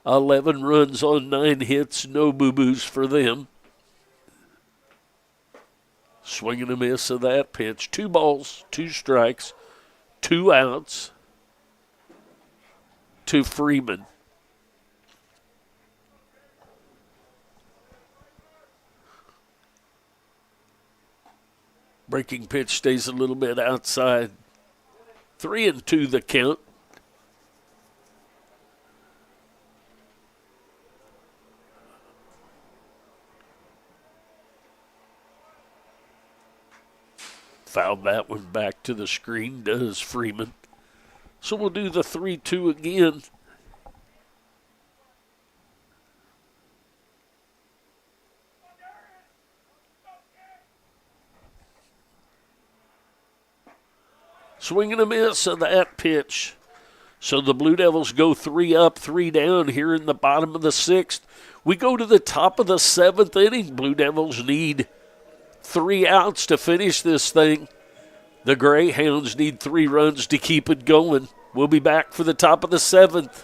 11 runs on 9 hits, no boo-boos for them. Swing and a miss of that pitch. 2 balls, 2 strikes, 2 outs to Freeman. Breaking pitch stays a little bit outside. 3-2 the count. Fouled that one back to the screen, does Freeman. So we'll do the 3-2 again. Swing and a miss of that pitch. So the Blue Devils go 3 up, 3 down here in the bottom of the 6th. We go to the top of the 7th inning. Blue Devils need 3 outs to finish this thing. The Greyhounds need 3 runs to keep it going. We'll be back for the top of the 7th.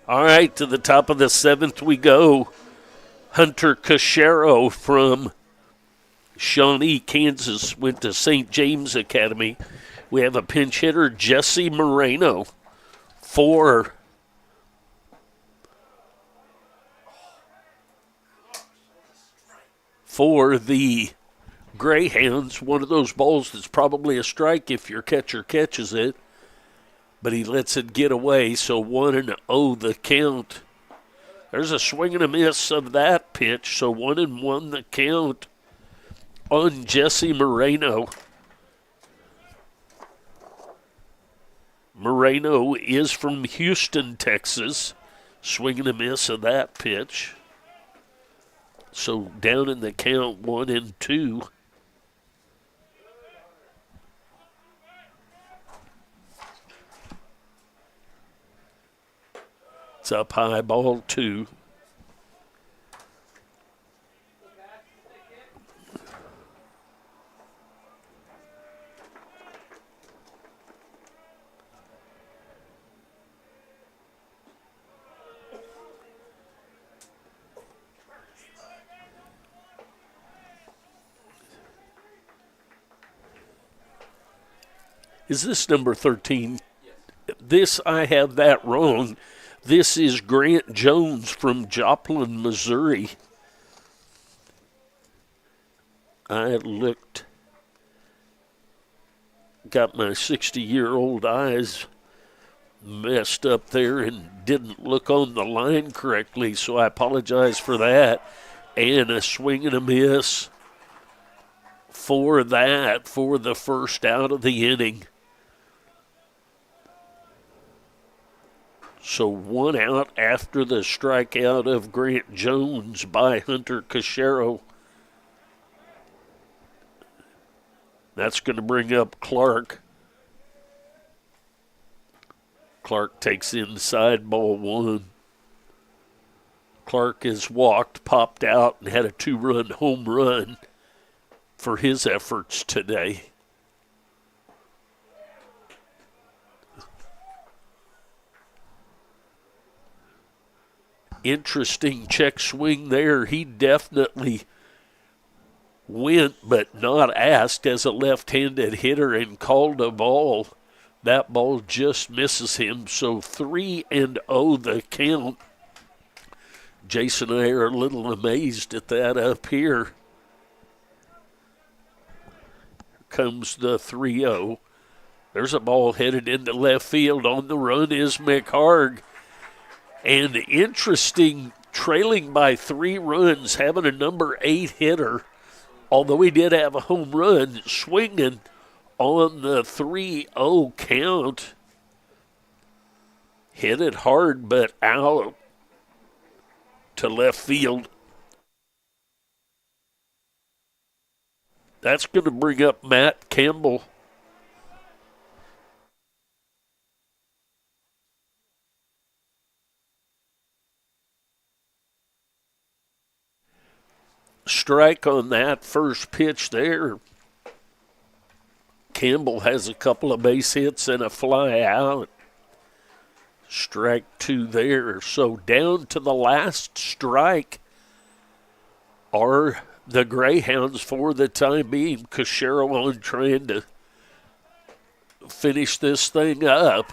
All right, to the top of the 7th we go. Hunter Cachero from Shawnee, Kansas, went to St. James Academy. We have a pinch hitter, Jesse Moreno, for the Greyhounds. One of those balls that's probably a strike if your catcher catches it, but he lets it get away, so 1-0 the count. There's a swing and a miss of that pitch, so 1-1 the count on Jesse Moreno. Moreno is from Houston, Texas. Swing and a miss of that pitch. So down in the count, 1-2. It's up high, ball 2. Is this number 13? Yes. This, I have that wrong. This is Grant Jones from Joplin, Missouri. I looked, got my 60-year-old eyes messed up there and didn't look on the line correctly, so I apologize for that. And a swing and a miss for that, for the first out of the inning. So 1 out after the strikeout of Grant Jones by Hunter Cachero. That's going to bring up Clark. Clark takes inside, ball 1. Clark has walked, popped out, and had a 2-run home run for his efforts today. Interesting check swing there. He definitely went but not asked as a left-handed hitter and called a ball. That ball just misses him, so 3-0 the count. Jason and I are a little amazed at that up here. Comes the 3-0. There's a ball headed into left field. On the run is McHarg. And interesting, trailing by 3 runs, having a number 8 hitter, although he did have a home run, swinging on the 3-0 count. Hit it hard, but out to left field. That's going to bring up Matt Campbell. Strike on that first pitch there. Campbell has a couple of base hits and a fly out. Strike 2 there. So down to the last strike are the Greyhounds for the time being. Cachero on trying to finish this thing up.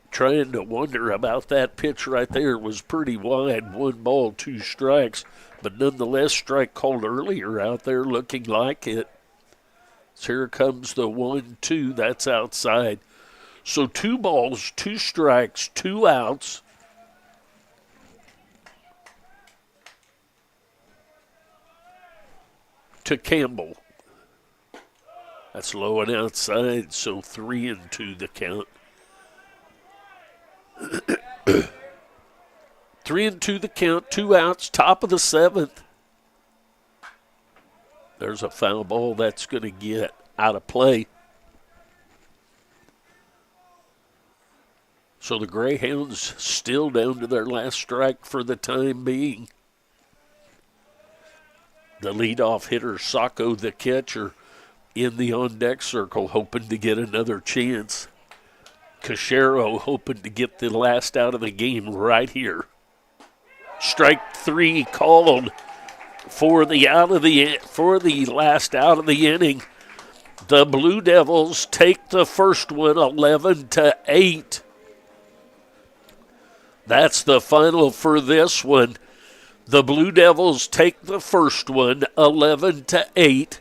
Trying to wonder about that pitch right there. It was pretty wide. 1 ball, 2 strikes. But nonetheless, strike called earlier out there looking like it. So here comes the 1-2. That's outside. So 2 balls, 2 strikes, 2 outs. To Campbell. That's low and outside, so 3-2 the count. 3-2 the count, 2 outs, top of the 7th. There's a foul ball that's going to get out of play. So the Greyhounds still down to their last strike for the time being. The leadoff hitter, Sacco, the catcher, in the on-deck circle, hoping to get another chance. Cachero hoping to get the last out of the game right here. Strike 3 called for the last out of the inning. The Blue Devils take the first one 11-8. That's the final for this one. The Blue Devils take the first one 11-8.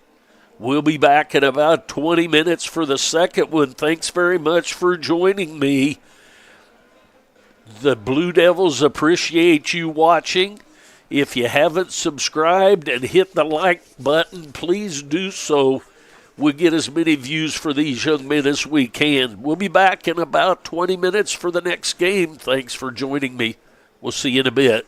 We'll be back in about 20 minutes for the second one. Thanks very much for joining me. The Blue Devils appreciate you watching. If you haven't subscribed and hit the like button, please do so. We'll get as many views for these young men as we can. We'll be back in about 20 minutes for the next game. Thanks for joining me. We'll see you in a bit.